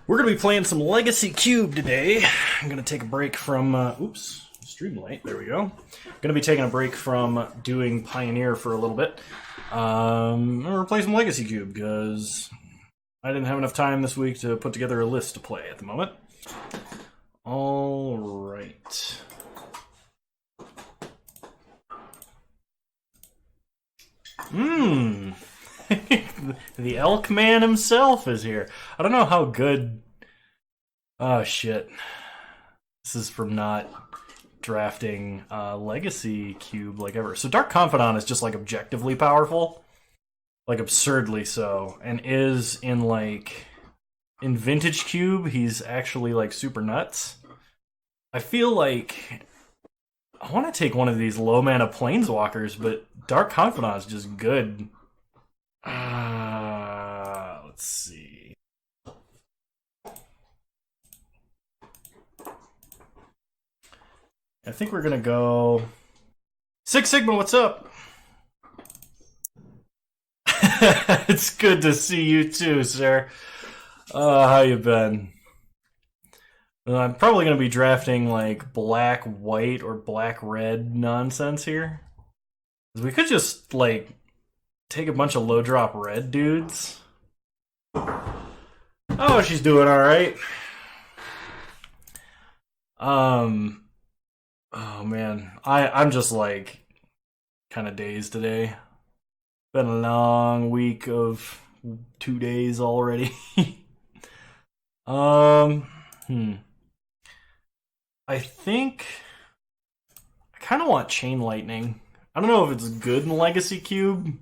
We're going to be playing some Legacy Cube today. I'm going to take a break from, Streamlight, there we go. Going to be taking a break from doing Pioneer for a little bit. I'm going to play some Legacy Cube because I didn't have enough time this week to put together a list to play at the moment. All right. The Elk Man himself is here. I don't know how good... Oh, shit. This is from not drafting Legacy Cube like ever. So Dark Confidant is just, like, objectively powerful. Like, absurdly so. And is in, like... In Vintage Cube, he's actually, like, super nuts. I feel like... I want to take one of these low-mana Planeswalkers, but Dark Confidant is just good. Let's see. I think we're gonna go... Six Sigma, what's up? It's good to see you too, sir. How you been? I'm probably gonna be drafting like black-white or black-red nonsense here. We could just like take a bunch of low drop red dudes. Oh, she's doing all right. Oh man, I'm just like kind of dazed today. Been a long week of 2 days already. I think I kind of want Chain Lightning. I don't know if it's good in Legacy Cube,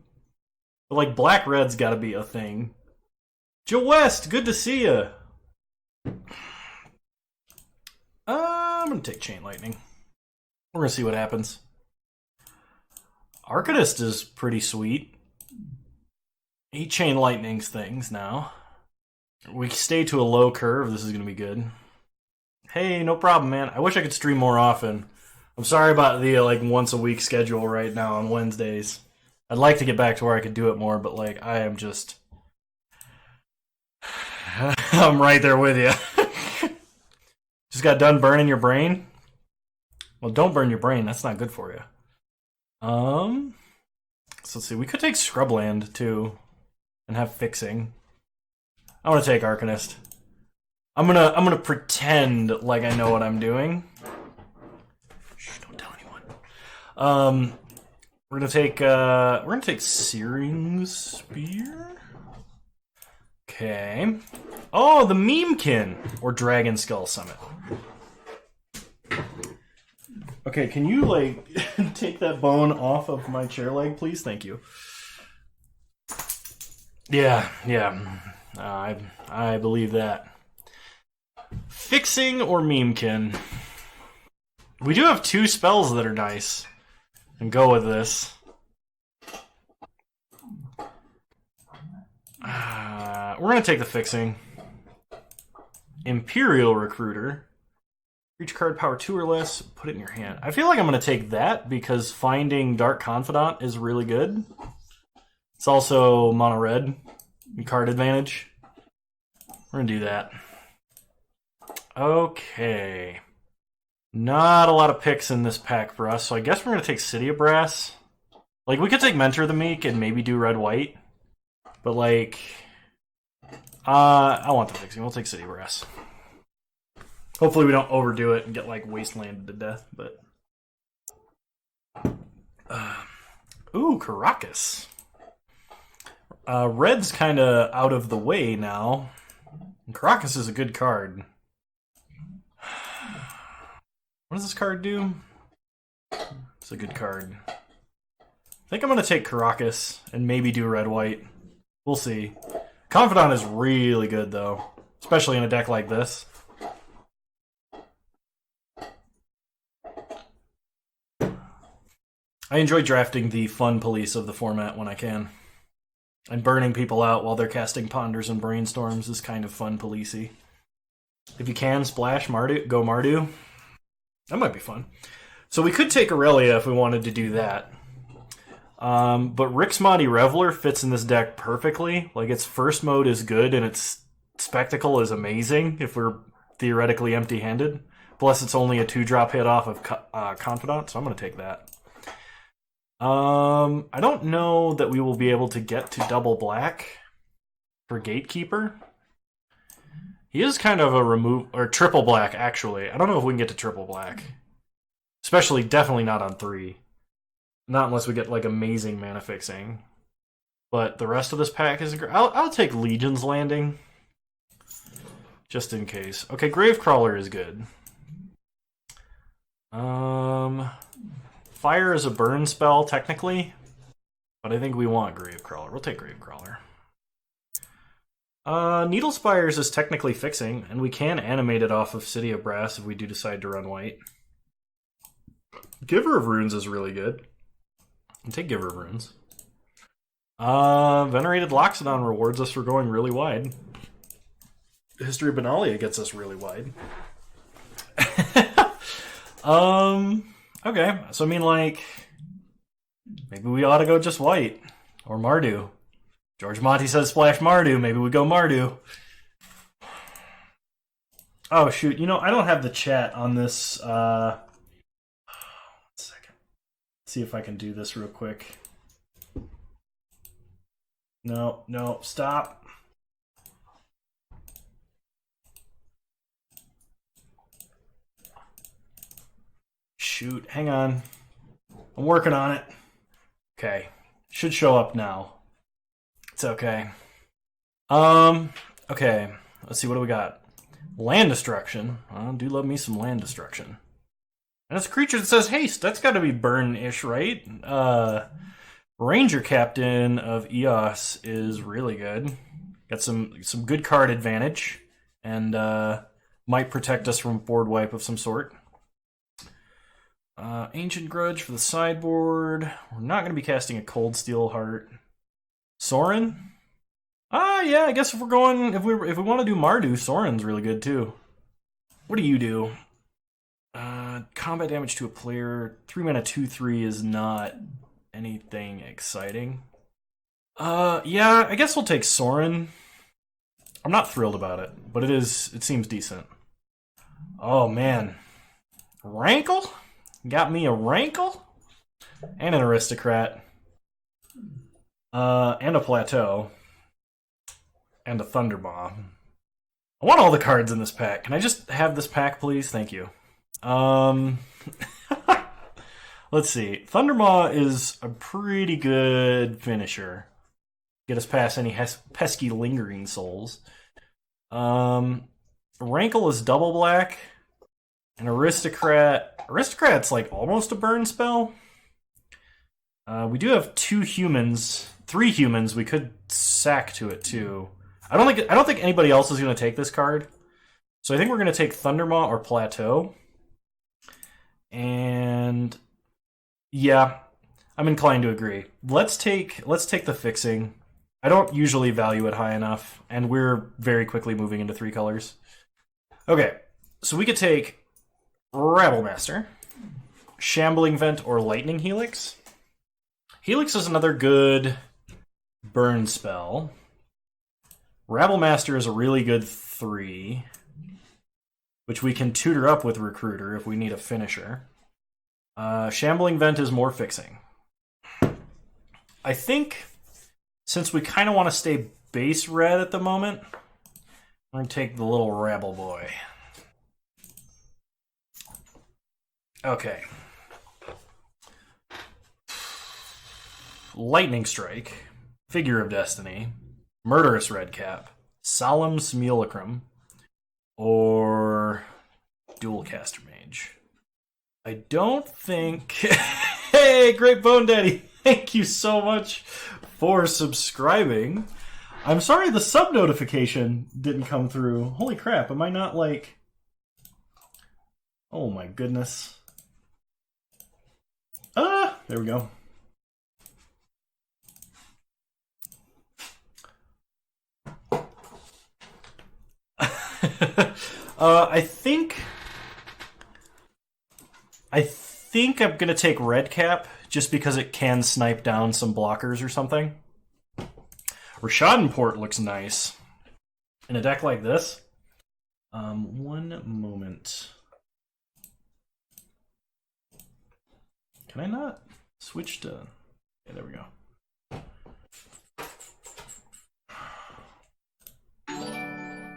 but like black red's got to be a thing. Joe West, good to see you. I'm gonna take Chain Lightning. We're gonna see what happens. Arcanist is pretty sweet. He Chain Lightnings things now. We stay to a low curve. This is gonna be good. Hey, no problem, man. I wish I could stream more often. I'm sorry about the like once a week schedule right now on Wednesdays. I'd like to get back to where I could do it more, but like I am just I'm right there with you. Just got done burning your brain? Well, don't burn your brain. That's not good for you. So let's see. We could take Scrubland too and have fixing. I want to take Arcanist. I'm gonna pretend like I know what I'm doing. Shh, don't tell anyone. We're gonna take Searing Spear. Okay. Oh, the Memekin or Dragon Skull Summit. Okay, can you like take that bone off of my chair leg, please? Thank you. Yeah. I believe that. Fixing or Memekin. We do have 2 spells that are nice. And go with this. We're going to take the Fixing. Imperial Recruiter. Each card power 2 or less, put it in your hand. I feel like I'm going to take that because finding Dark Confidant is really good. It's also mono red and card advantage. We're going to do that. Okay. Not a lot of picks in this pack for us, so I guess we're going to take City of Brass. Like, we could take Mentor the Meek and maybe do red-white. But, like... I want the fixing. We'll take City of Brass. Hopefully we don't overdo it and get, like, wastelanded to death, but... Ooh, Caracas. Red's kind of out of the way now. And Caracas is a good card. What does this card do? It's a good card. I think I'm going to take Caracas and maybe do red-white. We'll see. Confidant is really good, though. Especially in a deck like this. I enjoy drafting the fun police of the format when I can. And burning people out while they're casting Ponders and Brainstorms is kind of fun policey. If you can, splash Mardu, go Mardu. That might be fun. So we could take Aurelia if we wanted to do that. But Rixmati Reveler fits in this deck perfectly. Like, its first mode is good, and its Spectacle is amazing if we're theoretically empty-handed. Plus, it's only a 2-drop hit off of Confidant, so I'm going to take that. I don't know that we will be able to get to double black for Gatekeeper. He is kind of a remove or triple black, actually. I don't know if we can get to triple black. Especially, definitely not on 3. Not unless we get like amazing mana fixing. But the rest of this pack isn't great. I'll take Legion's Landing. Just in case. Okay, Gravecrawler is good. Fire is a burn spell, technically. But I think we want Gravecrawler. We'll take Gravecrawler. Needle Spires is technically fixing, and we can animate it off of City of Brass if we do decide to run white. Giver of Runes is really good. I'll take Giver of Runes. Venerated Loxodon rewards us for going really wide. History of Benalia gets us really wide. Okay, so I mean, like, maybe we ought to go just white. Or Mardu. George Monty says splash Mardu, maybe we go Mardu. Oh, shoot, you know, I don't have the chat on this, 1 second. See if I can do this real quick. No, stop. Shoot, hang on. I'm working on it. Okay. Should show up now. It's okay. Okay. Let's see, what do we got? Land Destruction. I do love me some Land Destruction. And it's a creature that says haste. That's got to be burn-ish, right? Ranger Captain of Eos is really good. Got some good card advantage. And might protect us from board wipe of some sort. Ancient Grudge for the sideboard. We're not going to be casting a Cold Steel Heart. Sorin? Yeah, I guess if we want to do Mardu, Sorin's really good too. What do you do? Combat damage to a player. 3 mana 2/3 is not anything exciting. Yeah, I guess we'll take Sorin. I'm not thrilled about it, but it seems decent. Oh man. Rankle? Got me a Rankle? And an Aristocrat. And a Plateau. And a Thundermaw. I want all the cards in this pack. Can I just have this pack, please? Thank you. Let's see. Thundermaw is a pretty good finisher. Get us past any pesky Lingering Souls. Rankle is double black. An Aristocrat's like almost a burn spell. We do have 3 humans we could sack to it too. I don't think anybody else is going to take this card. So I think we're going to take Thundermaw or Plateau. And yeah, I'm inclined to agree. Let's take the fixing. I don't usually value it high enough, and we're very quickly moving into 3 colors. Okay, so we could take Rabblemaster, Shambling Vent, or Lightning Helix. Helix is another good burn spell. Rabblemaster is a really good 3, which we can tutor up with Recruiter if we need a finisher. Shambling Vent is more fixing. I think, since we kind of want to stay base red at the moment, I'm going to take the little Rabble Boy. Okay. Lightning Strike, Figure of Destiny, Murderous Redcap, Solemn Simulacrum, or Dualcaster Mage. I don't think... Hey, Great Bone Daddy! Thank you so much for subscribing. I'm sorry the sub notification didn't come through. Holy crap, am I not like... Oh my goodness. There we go. I think I'm gonna take Redcap just because it can snipe down some blockers or something. Rishadenport looks nice. in a deck like this. One moment. Can I not switch to... Yeah, there we go.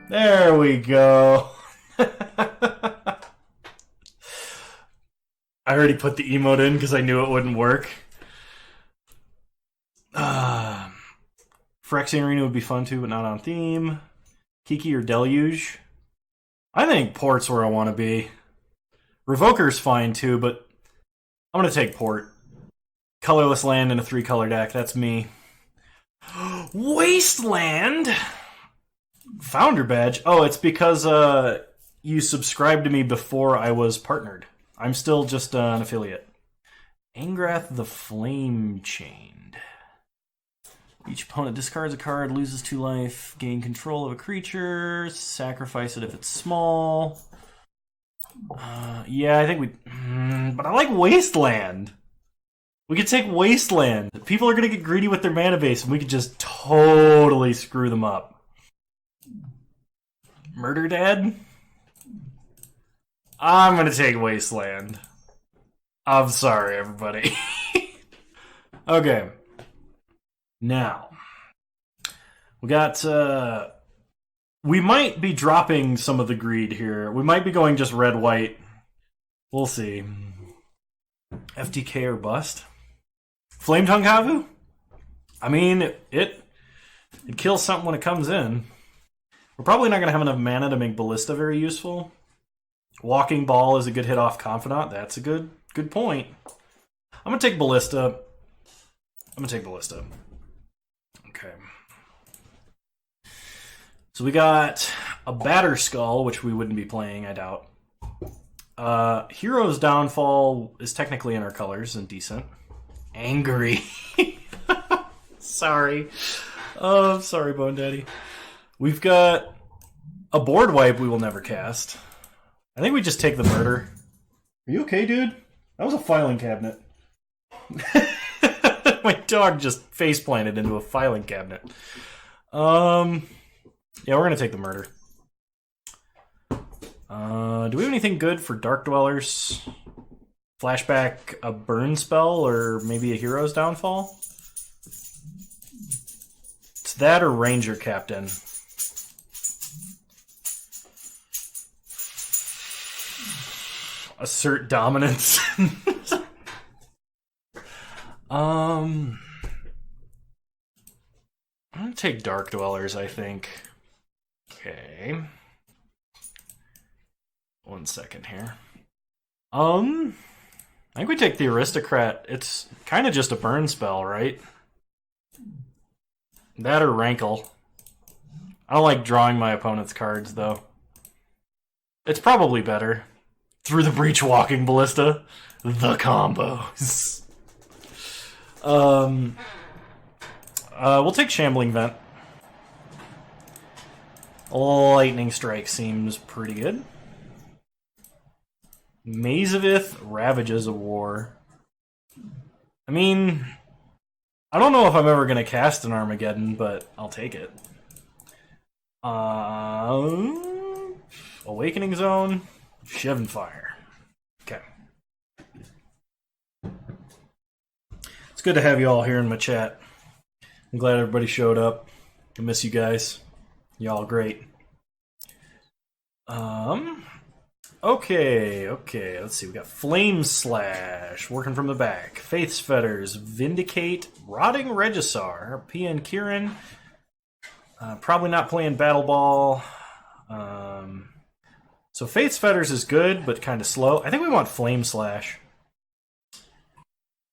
There we go. I already put the emote in because I knew it wouldn't work. Phyrexian Arena would be fun too, but not on theme. Kiki or Deluge? I think Port's where I want to be. Revoker's fine too, but I'm going to take Port. Colorless land in a 3-color deck, that's me. Wasteland? Founder badge? Oh, it's because you subscribed to me before I was partnered. I'm still just an affiliate. Angrath the Flame Chained. Each opponent discards a card, loses 2 life, gain control of a creature, sacrifice it if it's small. Yeah, I think we... but I like Wasteland. We could take Wasteland. People are going to get greedy with their mana base, and we could just totally screw them up. Murder Dad? I'm going to take Wasteland. I'm sorry, everybody. Okay. Now, we got, we might be dropping some of the greed here. We might be going just red-white. We'll see. FTK or bust? Flame Tongue Kavu? I mean, it kills something when it comes in. We're probably not going to have enough mana to make Ballista very useful. Walking Ball is a good hit off Confidant. That's a good point. I'm going to take Ballista. Okay. So we got a Batter Skull, which we wouldn't be playing, I doubt. Hero's Downfall is technically in our colors and decent. Angry. Sorry. Oh, I'm sorry, Bone Daddy. We've got a board wipe we will never cast. I think we just take the murder. Are you okay, dude? That was a filing cabinet. My dog just face planted into a filing cabinet. Yeah, we're gonna take the murder. Do we have anything good for Dark Dwellers? Flashback a burn spell or maybe a Hero's Downfall? It's that or Ranger Captain. Assert dominance. I'm gonna take Dark Dwellers, I think. Okay. 1 second here. I think we take the Aristocrat. It's kind of just a burn spell, right? That or Rankle. I don't like drawing my opponent's cards, though. It's probably better. Through the Breach Walking Ballista. The combos. We'll take Shambling Vent. Lightning Strike seems pretty good. Mazavith Ravages of War. I mean, I don't know if I'm ever going to cast an Armageddon, but I'll take it. Awakening Zone. Shivan Fire. Okay. It's good to have you all here in my chat. I'm glad everybody showed up. I miss you guys. Y'all great. Okay. Let's see. We got Flame Slash working from the back. Faith's Fetters, Vindicate, Rotting Regisar, PN Kieran. Probably not playing Battle Ball. So Faith's Fetters is good, but kind of slow. I think we want Flame Slash.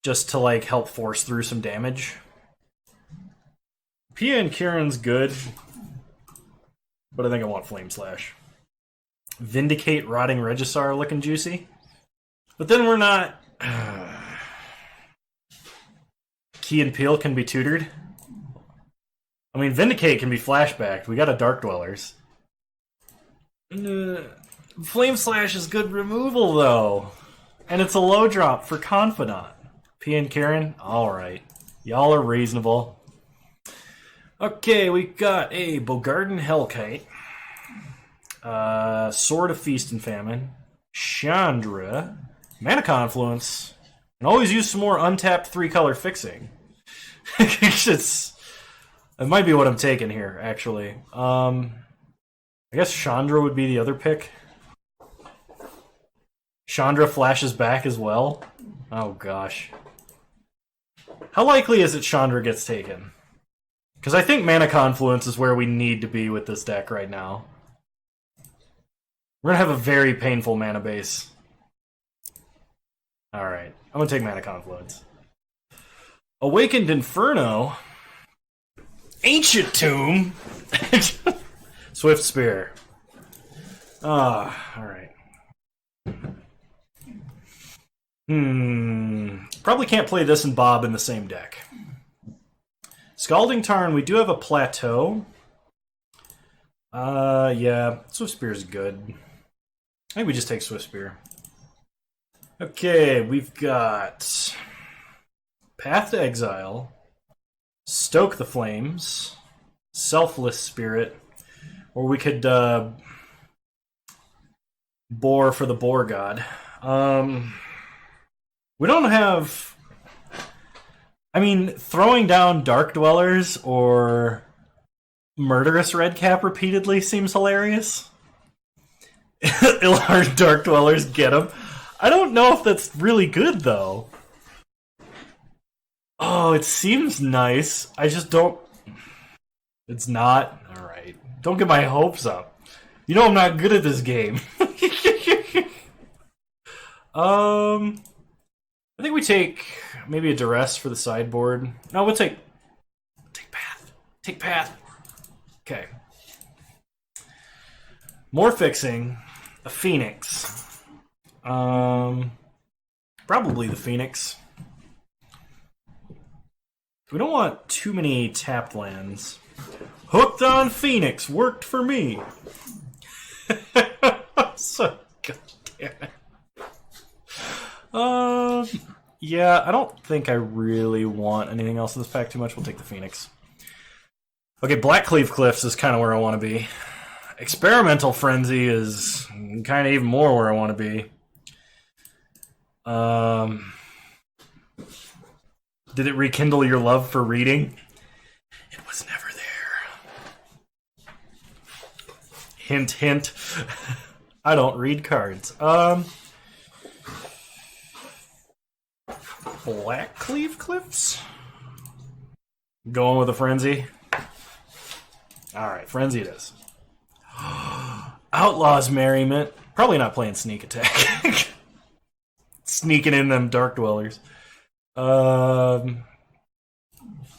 Just to like help force through some damage. PN Kieran's good. But I think I want Flame Slash. Vindicate Rotting Regisar looking juicy. But then we're not... Key and Peel can be tutored. I mean, Vindicate can be flashbacked. We got a Dark Dwellers. Flame Slash is good removal, though. And it's a low drop for Confidant. PN Karen? Alright. Y'all are reasonable. Okay, we got a Bogarden Hellkite, Sword of Feast and Famine, Chandra, Mana Confluence, and always use some more untapped 3-color fixing. It might be what I'm taking here, actually. I guess Chandra would be the other pick. Chandra flashes back as well. Oh gosh. How likely is it Chandra gets taken? Because I think Mana Confluence is where we need to be with this deck right now. We're going to have a very painful mana base. Alright, I'm going to take Mana Confluence. Awakened Inferno. Ancient Tomb. Swift Spear. Alright. Probably can't play this and Bob in the same deck. Scalding Tarn, we do have a Plateau. Yeah, Swift Spear is good. I think we just take Swift Spear. Okay, we've got Path to Exile, Stoke the Flames, Selfless Spirit, or we could Boar for the Boar God. We don't have... I mean, throwing down Dark Dwellers or Murderous Redcap repeatedly seems hilarious. Ilhard Dark Dwellers, get him. I don't know if that's really good, though. Oh, it seems nice. I just don't... It's not? Alright. Don't get my hopes up. You know I'm not good at this game. I think we take maybe a Duress for the sideboard. No, we'll take Path. Take Path. Okay. More fixing. A Phoenix. Probably the Phoenix. We don't want too many tapped lands. Hooked on Phoenix worked for me. So goddamn it. Yeah, I don't think I really want anything else in this pack too much. We'll take the Phoenix. Okay, Blackcleave Cliffs is kind of where I want to be. Experimental Frenzy is kind of even more where I want to be. Did it rekindle your love for reading? It was never there. Hint, hint. I don't read cards. Blackcleave Cliffs? Going with a Frenzy? Alright, Frenzy it is. Outlaws Merriment. Probably not playing Sneak Attack. Sneaking in them Dark Dwellers.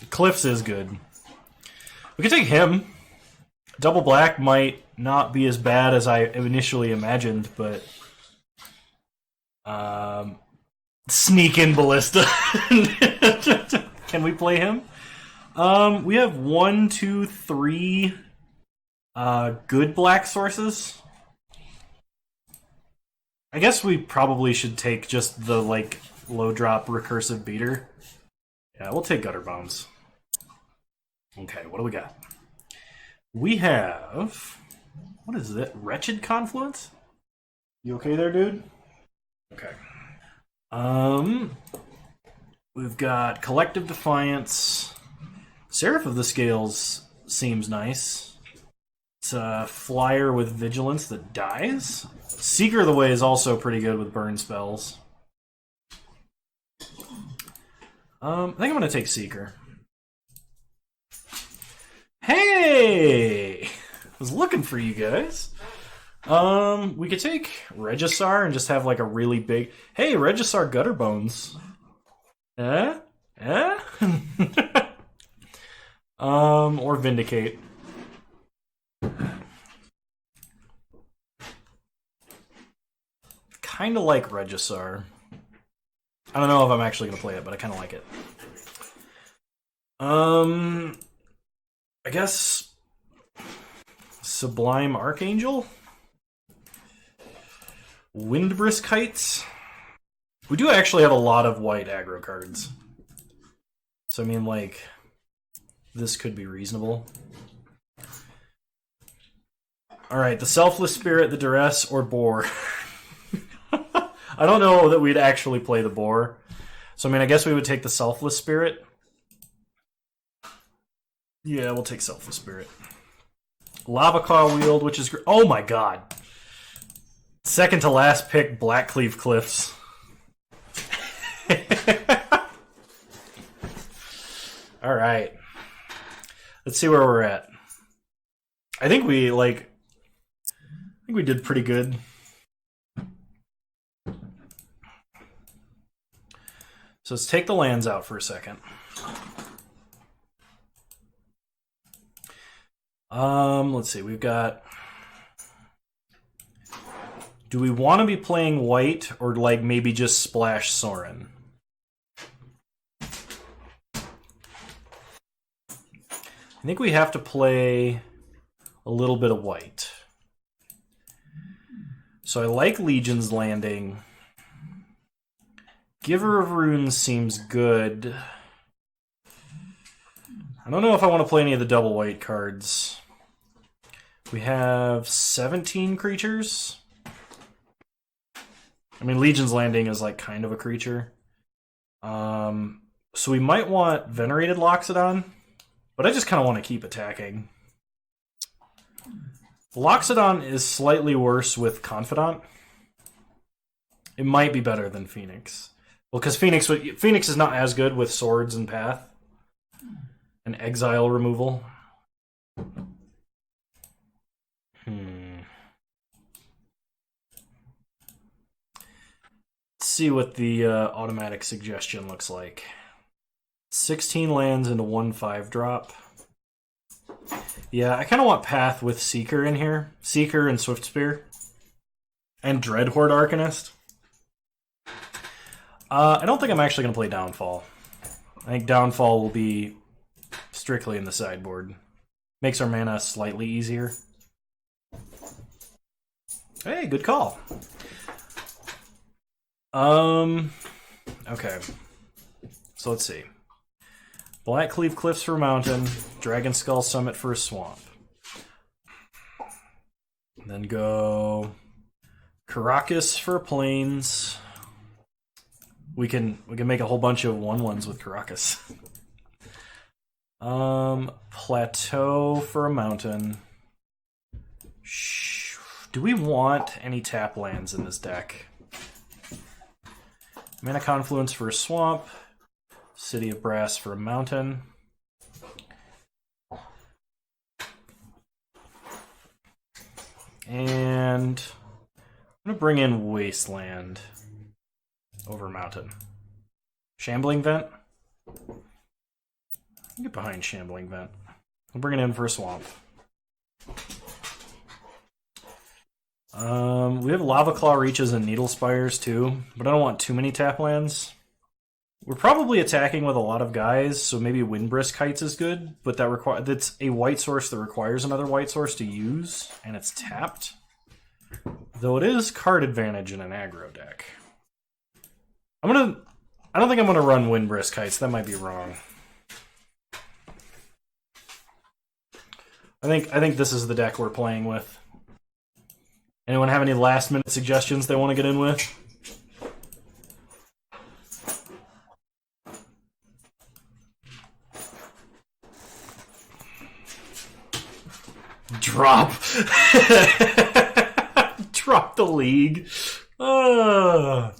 Cliffs is good. We can take him. Double black might not be as bad as I initially imagined, but... Sneak in Ballista. Can we play him? We have 1, 2, 3 good black sources. I guess we probably should take just the, like, low drop recursive beater. Yeah, we'll take Gutter Bones. Okay, what do we got? We have... What is it? Wretched Confluence? You okay there, dude? Okay. We've got Collective Defiance. Seraph of the Scales seems nice. It's a flyer with Vigilance that dies. Seeker of the Way is also pretty good with burn spells. I think I'm gonna take Seeker. Hey! I was looking for you guys. We could take Regisar and just have like a really big... Hey, Regisar Gutter Bones. Eh? Eh? Or Vindicate. Kinda like Regisar. I don't know if I'm actually gonna play it, but I kinda like it. I guess... Sublime Archangel? Windbrisk Heights. We do actually have a lot of white aggro cards. So, I mean, like... this could be reasonable. Alright, the Selfless Spirit, the Duress, or Boar. I don't know that we'd actually play the Boar. So, I mean, I guess we would take the Selfless Spirit. Yeah, we'll take Selfless Spirit. Lava Claw Wield, which is... Oh my god! Second to last pick, Blackcleave Cliffs. Alright. Let's see where we're at. I think we, did pretty good. So let's take the lands out for a second. Let's see, we've got... Do we want to be playing white, or like maybe just splash Sorin? I think we have to play a little bit of white. So I like Legion's Landing. Giver of Runes seems good. I don't know if I want to play any of the double white cards. We have 17 creatures. I mean, Legion's Landing is like kind of a creature. So we might want Venerated Loxodon, but I just kind of want to keep attacking. Loxodon is slightly worse with Confidant. It might be better than Phoenix. Well, because Phoenix is not as good with Swords and Path and Exile removal. Let's see what the automatic suggestion looks like. 16 lands into 1/5 drop. Yeah, I kind of want Path with Seeker in here. Seeker and Swiftspear. And Dreadhorde Arcanist. I don't think I'm actually going to play Downfall. I think Downfall will be strictly in the sideboard. Makes our mana slightly easier. Hey, good call. Okay. So let's see. Blackcleave Cliffs for a mountain. Dragon Skull Summit for a swamp. Then go Karakas for plains. We can make a whole bunch of 1/1s with Karakas. Plateau for a mountain. Do we want any tap lands in this deck? Mana Confluence for a swamp. City of Brass for a mountain. And I'm going to bring in Wasteland over mountain. Shambling Vent? Get behind Shambling Vent. We'll bring it in for a swamp. We have Lava Claw Reaches and Needle Spires too, but I don't want too many tap lands. We're probably attacking with a lot of guys, so maybe Windbrisk Heights is good, but that's a white source that requires another white source to use, and it's tapped. Though it is card advantage in an aggro deck. I don't think I'm gonna run Windbrisk Heights. That might be wrong. I think this is the deck we're playing with. Anyone have any last minute suggestions they want to get in with? Drop. Drop the league. I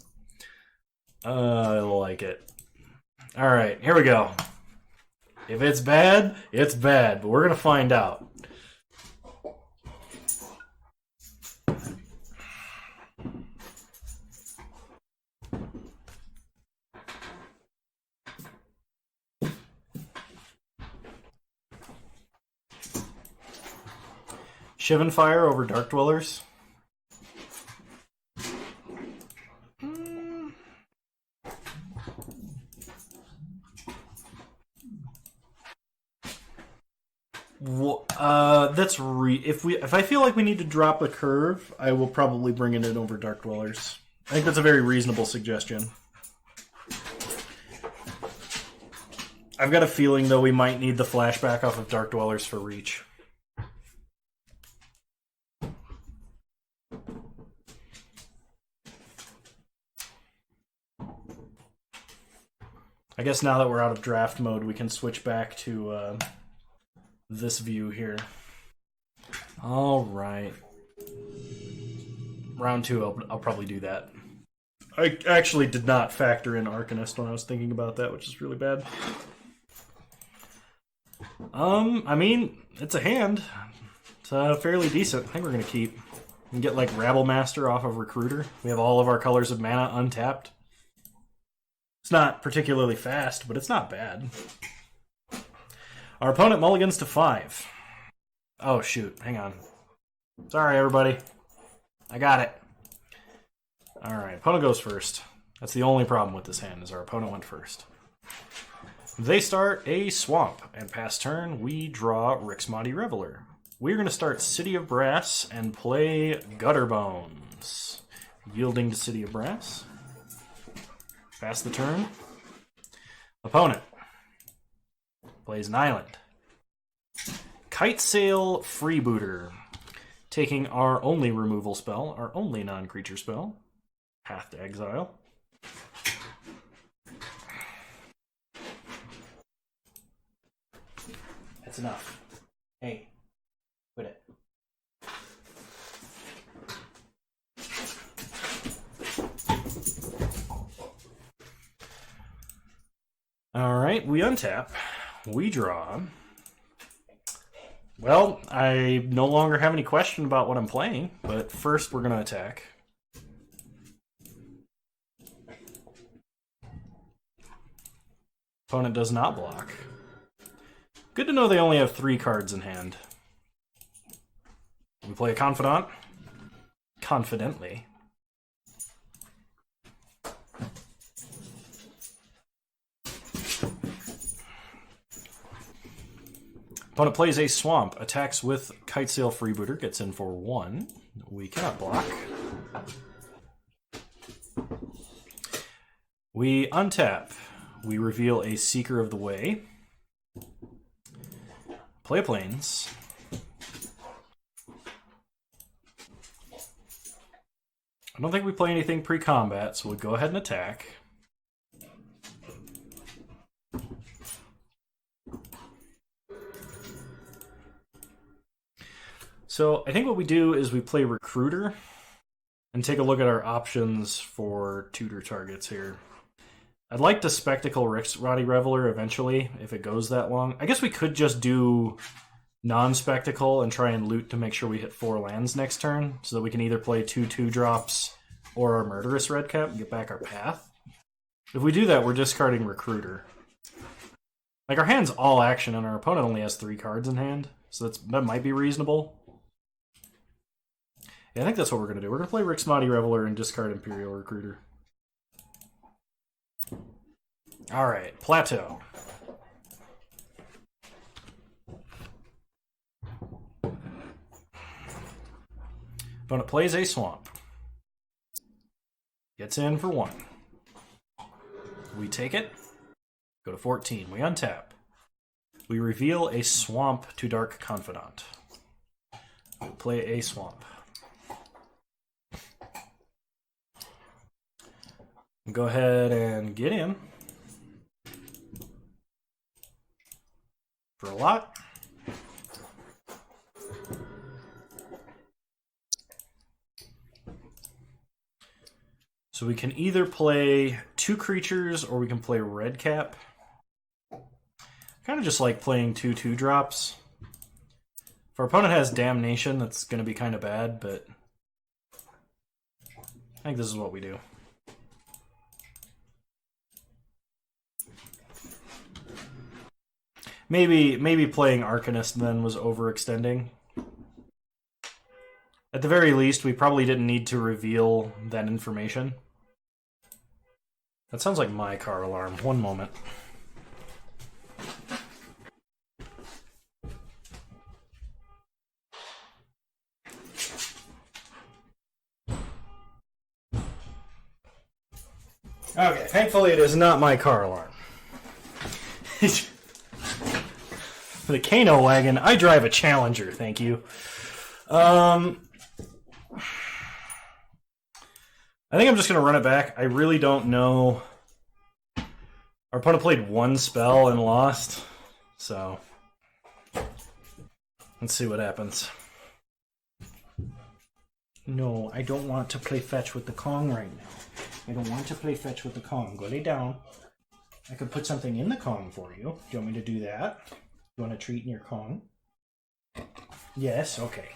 like it. All right, here we go. If it's bad, it's bad, but we're going to find out. Shivan Fire over Dark Dwellers. If I feel like we need to drop a curve, I will probably bring it in over Dark Dwellers. I think that's a very reasonable suggestion. I've got a feeling, though, we might need the flashback off of Dark Dwellers for Reach. I guess now that we're out of draft mode, we can switch back to this view here. All right. Round 2, I'll probably do that. I actually did not factor in Arcanist when I was thinking about that, which is really bad. I mean, it's a hand. It's fairly decent. I think we're going to keep. We can get like Rabble Master off of Recruiter. We have all of our colors of mana untapped. It's not particularly fast, but it's not bad. Our opponent mulligans to 5. Oh, shoot. Hang on. Sorry, everybody. I got it. Alright, opponent goes first. That's the only problem with this hand, is our opponent went first. They start a Swamp, and past turn, we draw Rixmati Reveler. We're going to start City of Brass and play Gutter Bones. Yielding to City of Brass. Pass the turn. Opponent plays an island. Kitesail Freebooter. Taking our only removal spell, our only non-creature spell. Path to Exile. That's enough. Hey, quit it. Alright, we untap. We draw. Well, I no longer have any question about what I'm playing, but first we're going to attack. Opponent does not block. Good to know they only have 3 cards in hand. We play a Confidant. Confidently. Opponent plays a Swamp, attacks with Kitesail Freebooter, gets in for 1. We cannot block. We untap. We reveal a Seeker of the Way. Play Plains. I don't think we play anything pre-combat, so we'll go ahead and attack. So I think what we do is we play Recruiter and take a look at our options for tutor targets here. I'd like to Spectacle Rixmati Reveler eventually, if it goes that long. I guess we could just do non-Spectacle and try and loot to make sure we hit 4 lands next turn, so that we can either play 2 2-drops or our Murderous Redcap and get back our path. If we do that, we're discarding Recruiter. Like, our hand's all action, and our opponent only has 3 cards in hand, so that might be reasonable. Yeah, I think that's what we're going to do. We're going to play Rixmati Reveler and discard Imperial Recruiter. Alright, Plateau. Opponent plays a Swamp. Gets in for 1. We take it. Go to 14. We untap. We reveal a Swamp to Dark Confidant. We play a Swamp. Go ahead and get in. For a lot. So we can either play 2 creatures or we can play Redcap. Kind of just like playing 2 2-drops. If our opponent has Damnation, that's going to be kind of bad, but I think this is what we do. Maybe playing Arcanist then was overextending. At the very least, we probably didn't need to reveal that information. That sounds like my car alarm. One moment. Okay, thankfully it is not my car alarm. The Kano wagon. I drive a Challenger, thank you. I think I'm just going to run it back. I really don't know. Our opponent played one spell and lost. So, let's see what happens. No, I don't want to play fetch with the Kong right now. I don't want to play fetch with the Kong. Go lay down. I could put something in the Kong for you. Do you want me to do that? You want a treat in your Kong? Yes, okay.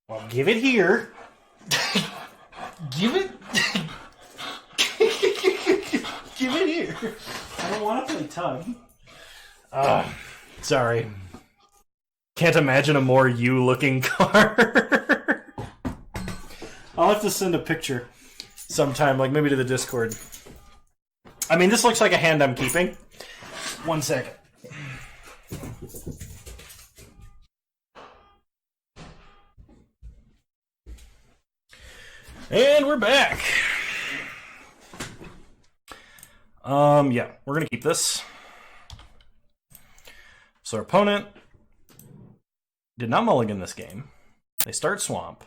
Well, give it here. Give it... Give it here. I don't want to play tug. Sorry. Can't imagine a more you-looking card. I'll have to send a picture sometime, like maybe to the Discord. I mean, this looks like a hand I'm keeping. 1 second. And we're back. Yeah, we're gonna keep this. So our opponent did not mulligan this game. They start Swamp.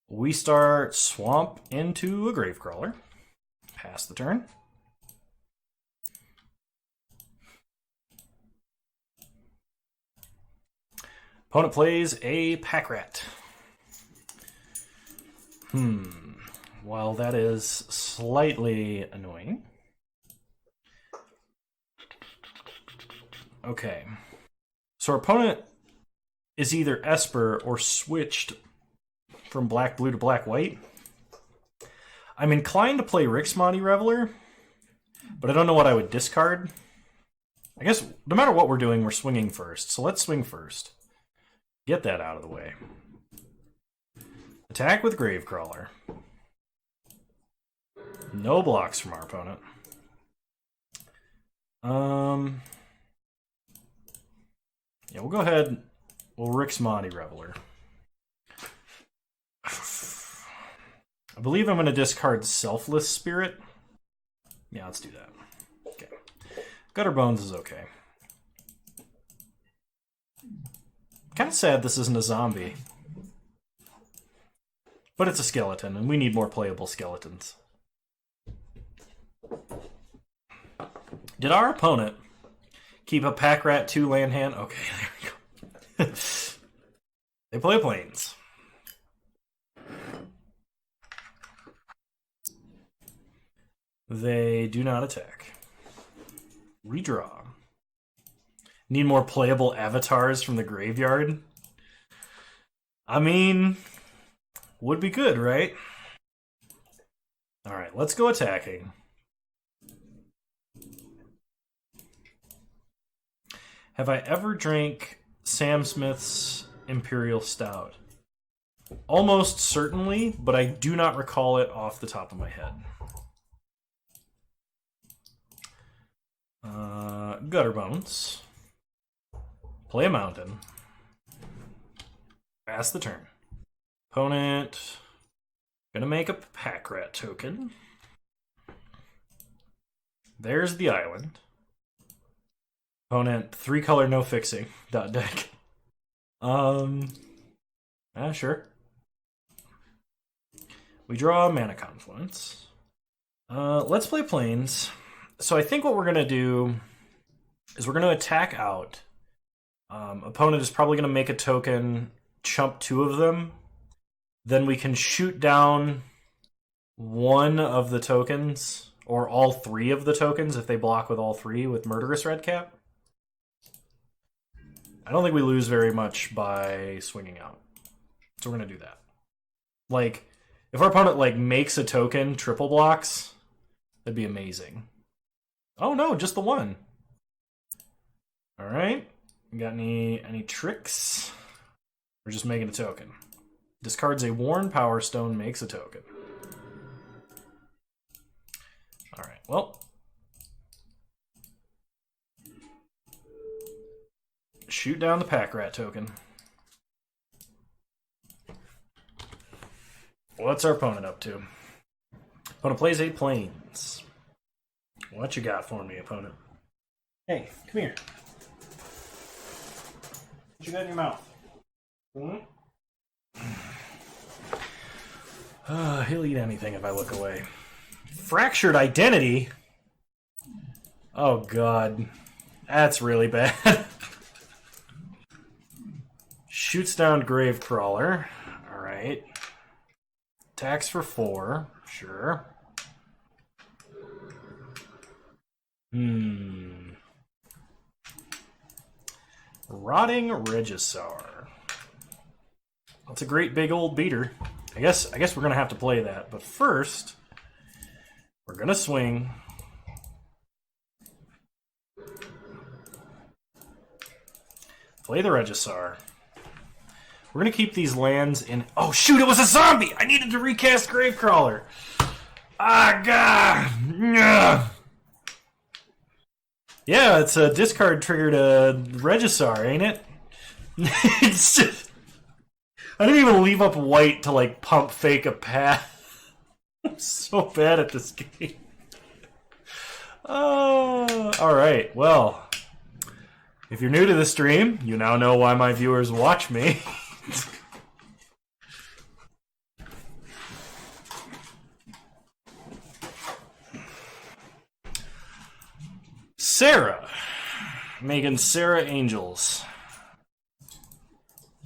We start Swamp into a Gravecrawler. Pass the turn. Opponent plays a Pack Rat. While that is slightly annoying. Okay. So our opponent is either Esper or switched from black-blue to black-white. I'm inclined to play Rixmani Reveler, but I don't know what I would discard. I guess no matter what we're doing, we're swinging first. So let's swing first. Get that out of the way. Attack with Gravecrawler. No blocks from our opponent. Yeah, we'll go ahead. We'll Rixmani Reveler. I believe I'm going to discard Selfless Spirit. Yeah, let's do that. Okay. Gutter Bones is okay. Kind of sad this isn't a zombie. But it's a skeleton, and we need more playable skeletons. Did our opponent keep a Pack Rat 2 land hand? Okay, there we go. They play Plains. They do not attack. Redraw. Need more playable avatars from the graveyard? I mean, would be good, right? Alright, let's go attacking. Have I ever drank Sam Smith's Imperial Stout? Almost certainly, but I do not recall it off the top of my head. Gutter Bones. Play a mountain. Pass the turn. Opponent gonna make a Pack Rat token. There's the island. Opponent 3-color no fixing. Dot deck. Sure. We draw Mana Confluence. Let's play Plains. So I think what we're gonna do is we're gonna attack out. Opponent is probably gonna make a token, chump 2 of them. Then we can shoot down one of the tokens, or all 3 of the tokens if they block with all 3 with Murderous Redcap. I don't think we lose very much by swinging out. So we're going to do that. Like, if our opponent, like, makes a token, triple blocks, that'd be amazing. Oh no, just the one. Alright. Got any tricks? We're just making a token. Discards a Worn Power Stone, makes a token. Alright, well. Shoot down the Pack Rat token. What's our opponent up to? Opponent plays a Plains. What you got for me, opponent? Hey, come here. What you got in your mouth? He'll eat anything if I look away. Fractured identity? Oh, God. That's really bad. Shoots down Gravecrawler. Alright. Attacks for 4. Sure. Rotting Regisaur. That's a great big old beater. I guess we're gonna have to play that, but first we're gonna swing. Play the Regisaur. We're gonna keep these lands in. Oh shoot! It was a zombie. I needed to recast Gravecrawler. Ah god. Yeah, it's a discard triggered Regisaur, ain't it? It's just, I didn't even leave up white to like pump fake a path. I'm so bad at this game. Alright, well, if you're new to the stream, you now know why my viewers watch me. Sarah. Making Sarah Angels.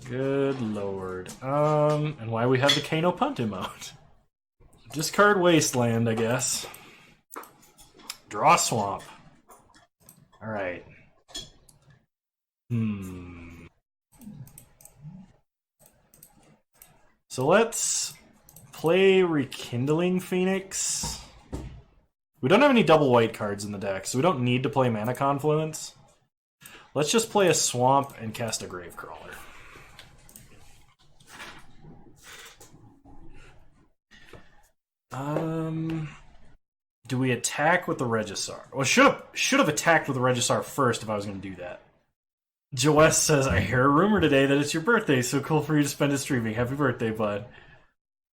Good lord. And why we have the Kano punt emote. Discard Wasteland, I guess. Draw Swamp. Alright. So let's play Rekindling Phoenix. We don't have any double white cards in the deck, so we don't need to play Mana Confluence. Let's just play a Swamp and cast a Gravecrawler. Do we attack with the Regisaur? Well, should have attacked with the Regisaur first if I was going to do that. Joess says, I hear a rumor today that it's your birthday, so cool for you to spend it streaming. Happy birthday, bud.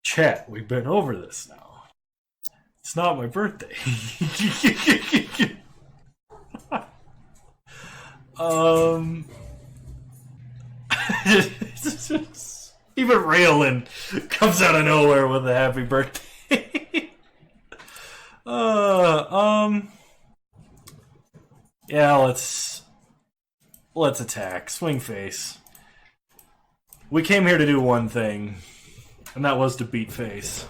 Chat, we've been over this now. It's not my birthday. Even Raylan comes out of nowhere with a happy birthday. Yeah, let's attack. Swing face. We came here to do one thing, and that was to beat face.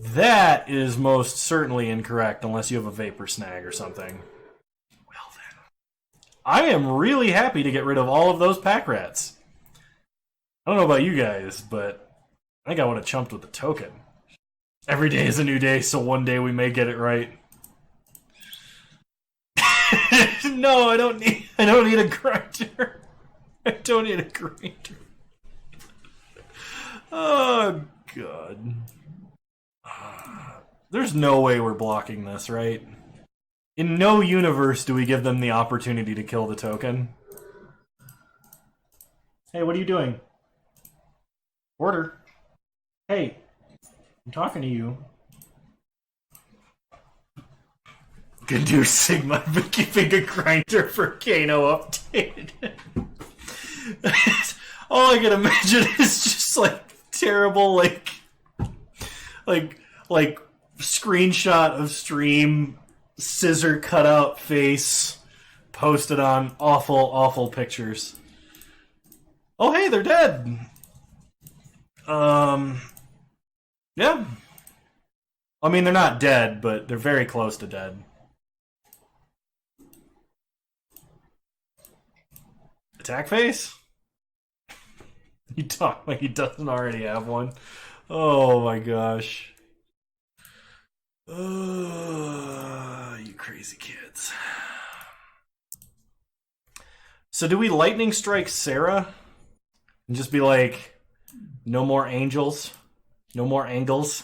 That is most certainly incorrect unless you have a Vapor Snag or something. Well then. I am really happy to get rid of all of those pack rats. I don't know about you guys, but I think I would have chumped with the token. Every day is a new day, so one day we may get it right. No, I don't need a grinder. I don't need a grinder. Oh god. There's no way we're blocking this, right? In no universe do we give them the opportunity to kill the token. Hey, what are you doing? Order. Hey, I'm talking to you. Good news, Sigma. I've been keeping a grinder for Kano updated. All I can imagine is just like terrible, like screenshot of stream, scissor cutout face, posted on awful pictures. Oh hey, they're dead. Yeah. I mean, they're not dead, but they're very close to dead. Attack face? You talk like he doesn't already have one. Oh my gosh. You crazy kids. So do we lightning strike Sarah? And just be like, no more angels? No more angles?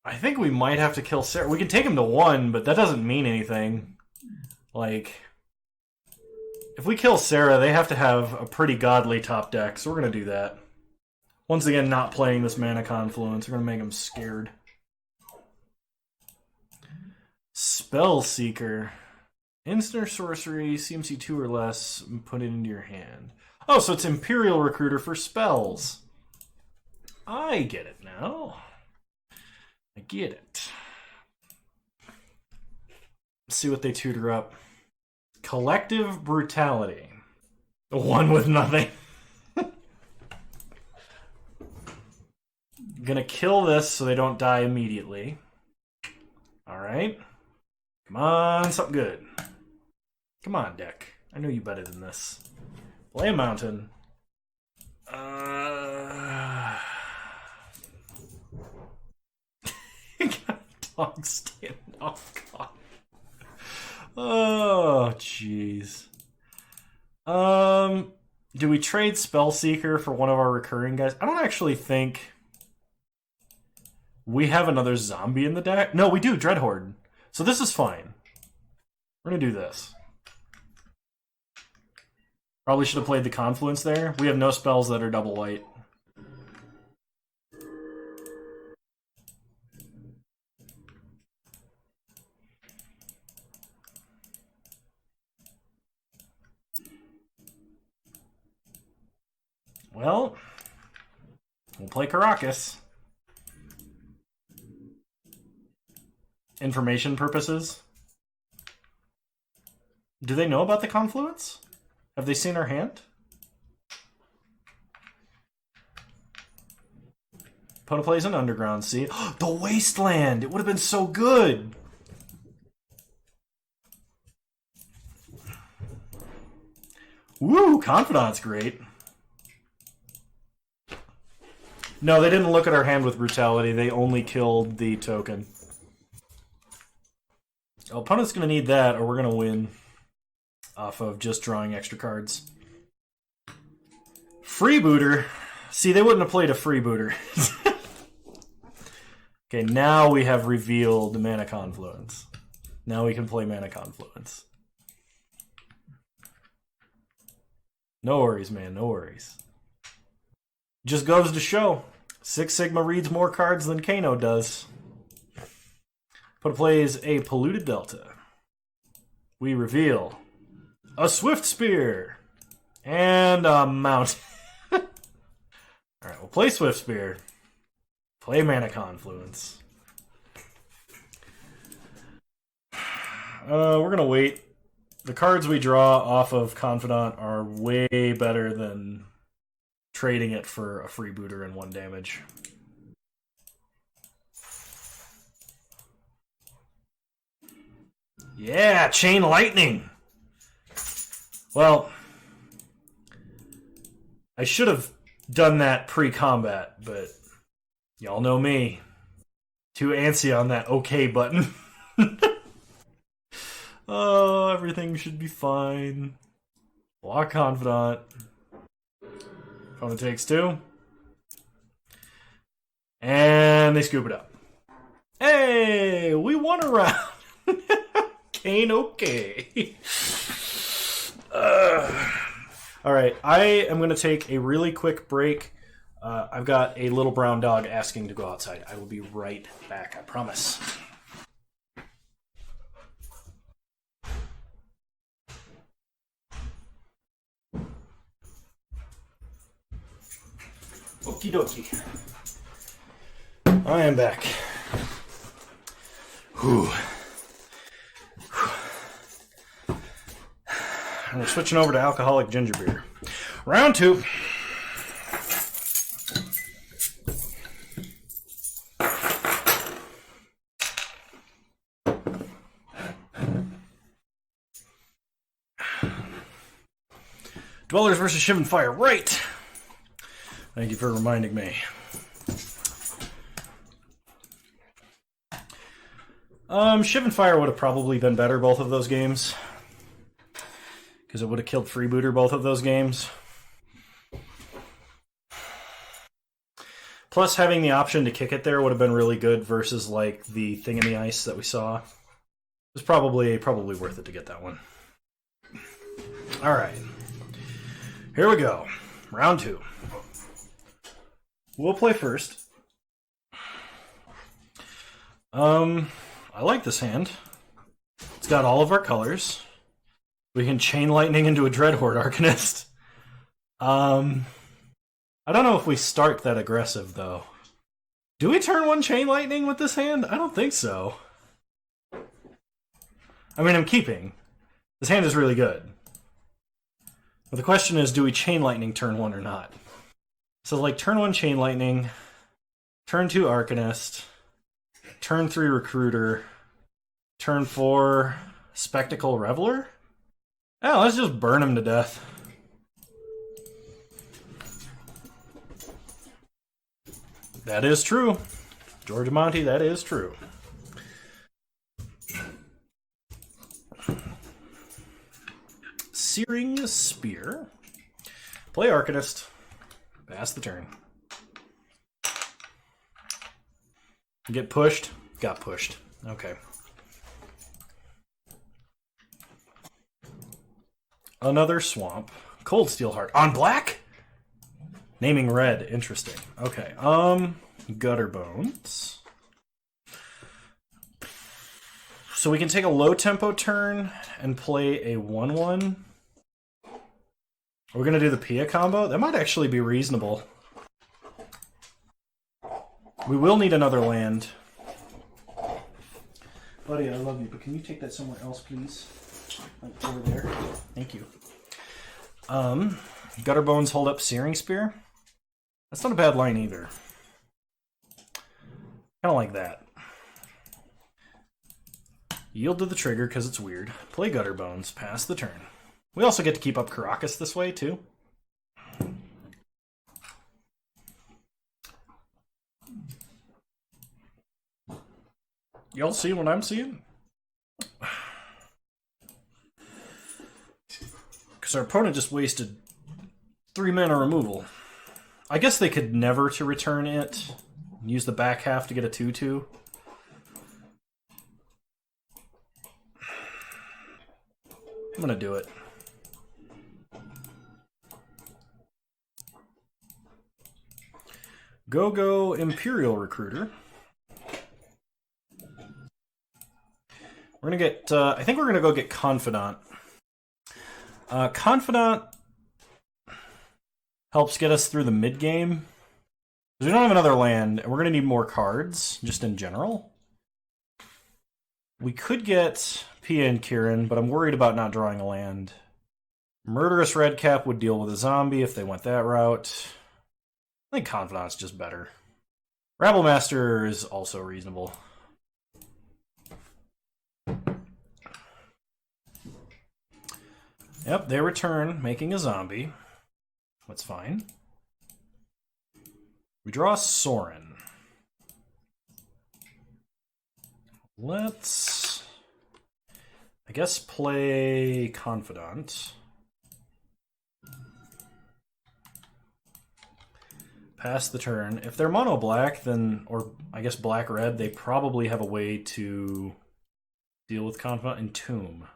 I think we might have to kill Sarah. We can take him to 1, but that doesn't mean anything. Like, if we kill Sarah, they have to have a pretty godly top deck, so we're gonna do that. Once again, not playing this Mana Confluence. We're going to make him scared. Spell Seeker. Instant or sorcery, CMC 2 or less, put it into your hand. Oh, so it's Imperial Recruiter for spells. I get it now. I get it. Let's see what they tutor up. Collective Brutality. One with nothing. Gonna kill this so they don't die immediately. Alright. Come on, something good. Come on, deck. I know you better than this. Play a mountain. Got a dog standing off God. Oh, jeez. Do we trade Spellseeker for one of our recurring guys? I don't actually think we have another zombie in the deck. No, we do, Dreadhorde. So this is fine. We're gonna do this. Probably should have played the Confluence there. We have no spells that are double white. Well, we'll play Caracas. Information purposes. Do they know about the Confluence? Have they seen our hand? Opponent plays an Underground Sea. The Wasteland! It would have been so good! Woo! Confidant's great. No, they didn't look at our hand with Brutality. They only killed the token. Oh, opponent's going to need that, or we're going to win off of just drawing extra cards. Freebooter. See, they wouldn't have played a Freebooter. Okay, now we have revealed Mana Confluence. Now we can play Mana Confluence. No worries, man. No worries. Just goes to show. Six Sigma reads more cards than Kano does. But plays a Polluted Delta. We reveal a Swift Spear and a Mount. Alright, we'll play Swift Spear. Play Mana Confluence. We're gonna wait. The cards we draw off of Confidant are way better than trading it for a Freebooter and 1 damage. Yeah, Chain Lightning! Well, I should have done that pre-combat, but y'all know me. Too antsy on that OK button. Oh, everything should be fine. Block Confidant. Opponent takes 2. And they scoop it up. Hey, we won a round. Kane, okay. Alright, I am going to take a really quick break. I've got a little brown dog asking to go outside. I will be right back, I promise. Okie dokie. I am back. Whew. And we're switching over to alcoholic ginger beer. Round 2. Dwellers versus Shivan Fire. Right. Thank you for reminding me. Shivan Fire would have probably been better both of those games. Because it would have killed Freebooter both of those games. Plus, having the option to kick it there would have been really good versus like the thing in the ice that we saw. It was probably worth it to get that one. All right. Here we go. Round 2. We'll play first. I like this hand. It's got all of our colors. We can Chain Lightning into a Dreadhorde Arcanist. I don't know if we start that aggressive, though. Do we turn 1 Chain Lightning with this hand? I don't think so. I mean, I'm keeping. This hand is really good. But the question is, do we Chain Lightning turn 1 or not? So, like, turn 1 Chain Lightning, turn 2 Arcanist, turn 3 Recruiter, turn 4 Spectacle Reveler? Oh, let's just burn him to death. That is true. Georgia Monty, that is true. Searing Spear. Play Arcanist. Pass the turn. Get pushed. Got pushed. Okay. Another Swamp. Cold Steel Heart. On black? Naming red. Interesting. Okay. Gutter Bones. So we can take a low tempo turn and play a 1/1. We're going to do the Pia combo? That might actually be reasonable. We will need another land. Buddy, I love you, but can you take that somewhere else, please? Like over there. Thank you. Gutter Bones hold up Searing Spear. That's not a bad line either. Kind of like that. Yield to the trigger because it's weird. Play Gutter Bones. Pass the turn. We also get to keep up Caracas this way, too. Y'all see what I'm seeing? Because our opponent just wasted 3 mana removal. I guess they could never to return it. Use the back half to get a 2/2. I'm gonna do it. Go Imperial Recruiter. We're gonna get. I think we're gonna go get Confidant. Confidant helps get us through the mid game. We don't have another land, and we're gonna need more cards just in general. We could get Pia and Kieran, but I'm worried about not drawing a land. Murderous Redcap would deal with a zombie if they went that route. I think Confidant's just better. Rabblemaster is also reasonable. Yep, they return, making a zombie. That's fine. We draw Sorin. Let's, I guess, play Confidant. Pass the turn. If they're mono black, then, or I guess black red, they probably have a way to deal with Confidant and Tomb.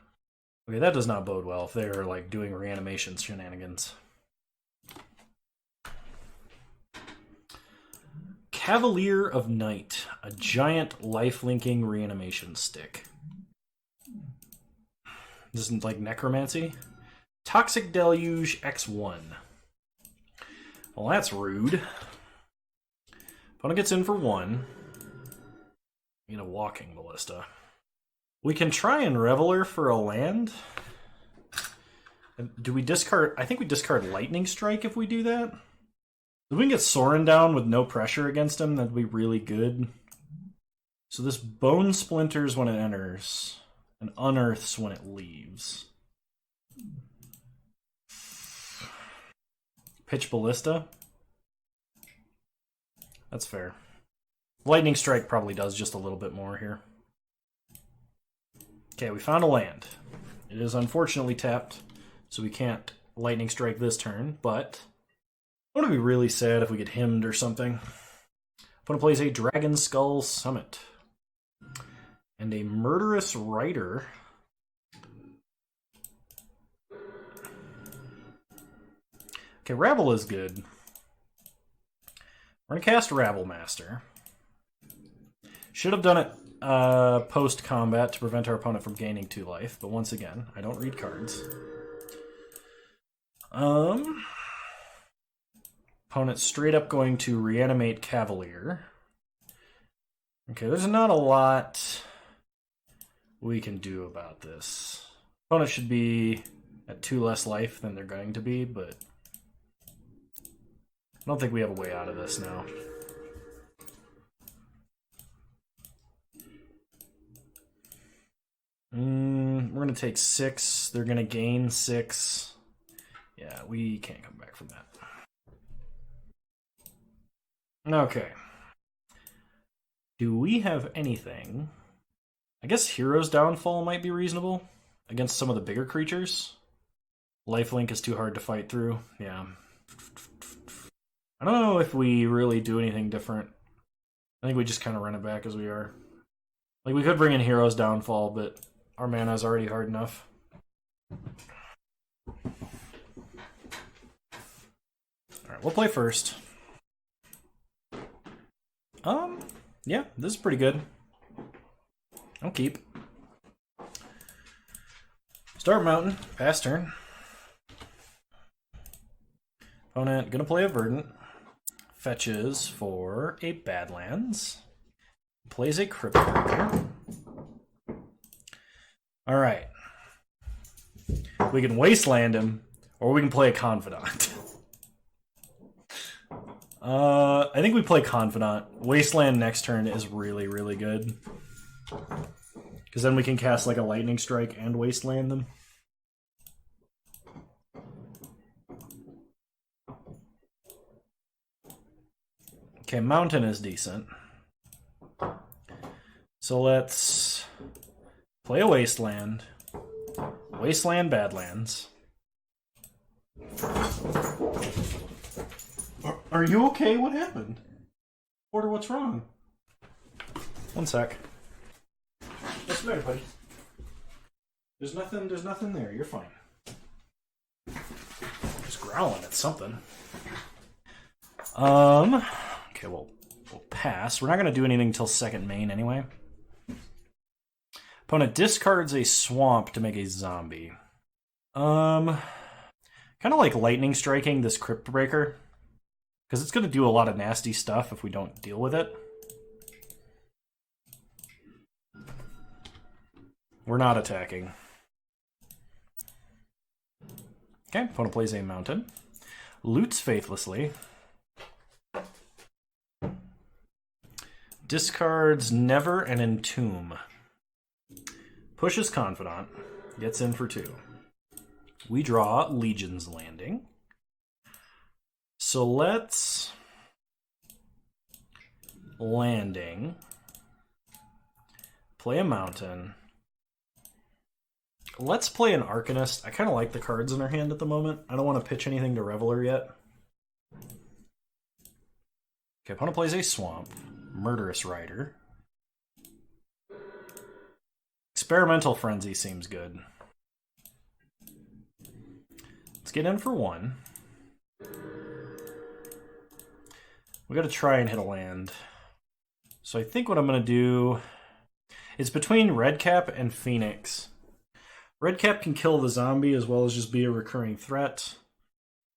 Okay, that does not bode well if they're like doing reanimation shenanigans. Cavalier of Night, a giant life-linking reanimation stick. This isn't like necromancy. Toxic Deluge X1. Well, that's rude. Opponent gets in for 1. Need a Walking Ballista. We can try and Reveler for a land. Do we discard? I think we discard Lightning Strike if we do that. If we can get Sorin down with no pressure against him, that'd be really good. So this Bone Splinters when it enters, and Unearths when it leaves. Pitch Ballista. That's fair. Lightning Strike probably does just a little bit more here. Okay, we found a land. It is unfortunately tapped, so we can't Lightning Strike this turn, but I want to be really sad if we get hemmed or something. Opponent plays a Dragon Skull Summit. And a Murderous Rider. Okay, Rabble is good. We're going to cast Rabble Master. Should have done it post-combat to prevent our opponent from gaining 2 life, but once again, I don't read cards. Opponent's straight up going to reanimate Cavalier. Okay, there's not a lot we can do about this. Opponent should be at 2 less life than they're going to be, but I don't think we have a way out of this now. We're going to take 6. They're going to gain 6. Yeah, we can't come back from that. Okay. Do we have anything? I guess Hero's Downfall might be reasonable against some of the bigger creatures. Lifelink is too hard to fight through. Yeah. I don't know if we really do anything different. I think we just kind of run it back as we are. Like, we could bring in Hero's Downfall, but our mana is already hard enough. Alright, we'll play first. Yeah, this is pretty good. I'll keep. Start Mountain, pass turn. Opponent gonna play a Verdant. Fetches for a Badlands. Plays a Crypt Breaker. Alright. We can Wasteland him, or we can play a Confidant. I think we play Confidant. Wasteland next turn is really, really good. Because then we can cast like a Lightning Strike and Wasteland them. Okay, Mountain is decent. So let's play a Wasteland. Wasteland Badlands. Are you okay? What happened? Porter, what's wrong? One sec. What's the matter, buddy? There's nothing there. You're fine. Just growling at something. Okay, we'll pass. We're not gonna do anything until second main anyway. Opponent discards a swamp to make a zombie. Kind of like lightning striking this Crypt Breaker. Because it's going to do a lot of nasty stuff if we don't deal with it. We're not attacking. Okay, opponent plays a Mountain. Loots faithlessly. Discards Never and Entomb. Pushes Confidant. Gets in for 2. We draw Legion's Landing. So let's Landing, play a Mountain. Let's play an Arcanist. I kind of like the cards in our hand at the moment. I don't want to pitch anything to Reveler yet. Okay, opponent plays a Swamp, Murderous Rider. Experimental Frenzy seems good. Let's get in for 1. We gotta try and hit a land. So I think what I'm gonna do is between Redcap and Phoenix. Redcap can kill the zombie as well as just be a recurring threat.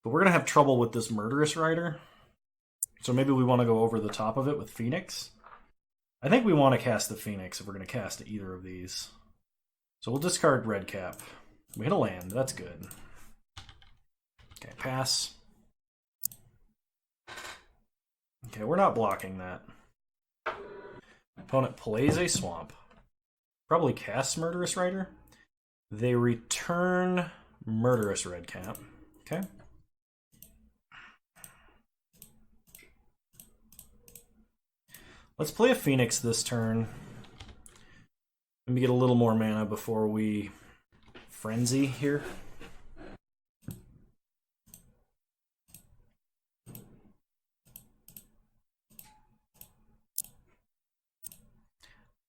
But we're gonna have trouble with this Murderous Rider. So maybe we want to go over the top of it with Phoenix. I think we want to cast the Phoenix if we're gonna cast either of these. So we'll discard Redcap. We hit a land, that's good. Okay, pass. Okay, we're not blocking that. Opponent plays a Swamp. Probably casts Murderous Rider. They return Murderous Redcap. Okay. Let's play a Phoenix this turn. Let me get a little more mana before we Frenzy here.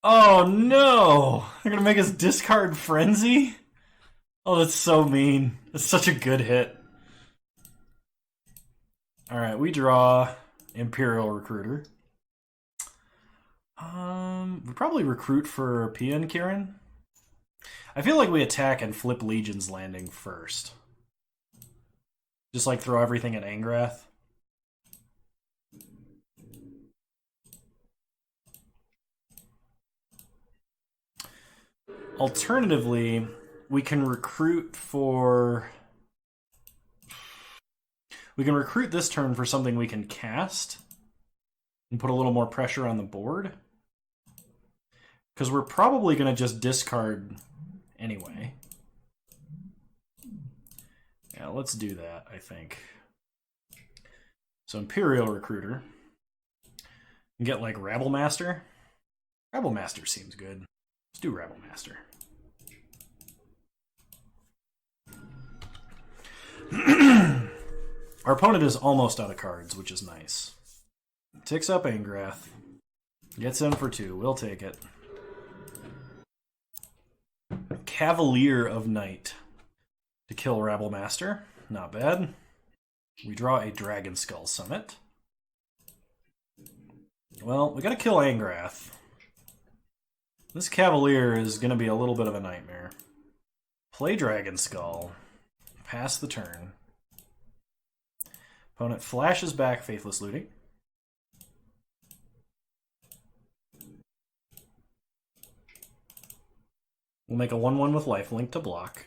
Oh no! They're gonna make us discard Frenzy? Oh, that's so mean. That's such a good hit. Alright, we draw Imperial Recruiter. We probably recruit for PN Kieran. I feel like we attack and flip Legion's Landing first. Just like throw everything at Angrath. Alternatively, we can recruit for... We can recruit this turn for something we can cast and put a little more pressure on the board. Because we're probably going to just discard anyway. Yeah, let's do that, I think. So Imperial Recruiter. And get like Rabble Master. Rabble Master seems good. Let's do Rabble Master. Our opponent is almost out of cards, which is nice. Ticks up Angrath. Gets in for 2. We'll take it. Cavalier of Night to kill Rabble Master. Not bad. We draw a Dragon Skull Summit. Well, we gotta kill Angrath. This Cavalier is gonna be a little bit of a nightmare. Play Dragon Skull. Pass the turn. Opponent flashes back Faithless Looting. We'll make a 1/1 with lifelink to block.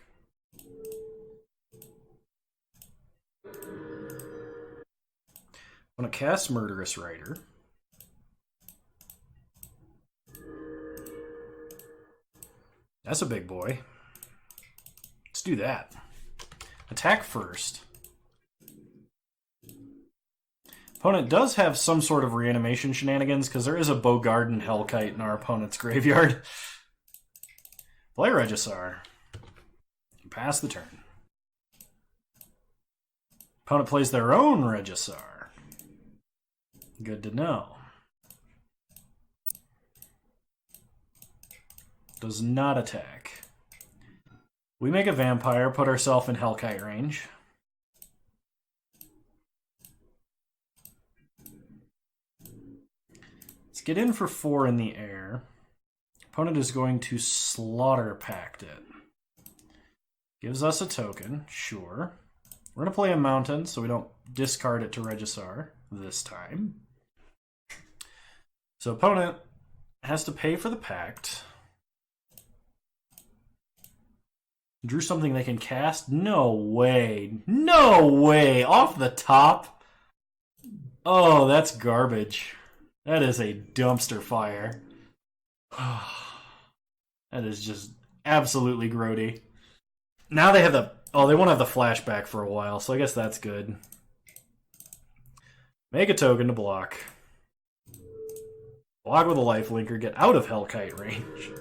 Opponent casts Murderous Rider. That's a big boy. Let's do that. Attack first. Opponent does have some sort of reanimation shenanigans because there is a Bogarden Hellkite in our opponent's graveyard. Play Regisar. Pass the turn. Opponent plays their own Regisar. Good to know. Does not attack. We make a vampire, put ourselves in Hellkite range. Let's get in for 4 in the air. Opponent is going to Slaughter Pact it. Gives us a token, sure. We're going to play a mountain so we don't discard it to Regisar this time. So opponent has to pay for the pact. Drew something they can cast? No way. No way. Off the top? Oh, that's garbage. That is a dumpster fire. That is just absolutely grody. Now they have the... Oh, they won't have the flashback for a while, so I guess that's good. Make a token to block. Block with a lifelinker. Get out of Hellkite range.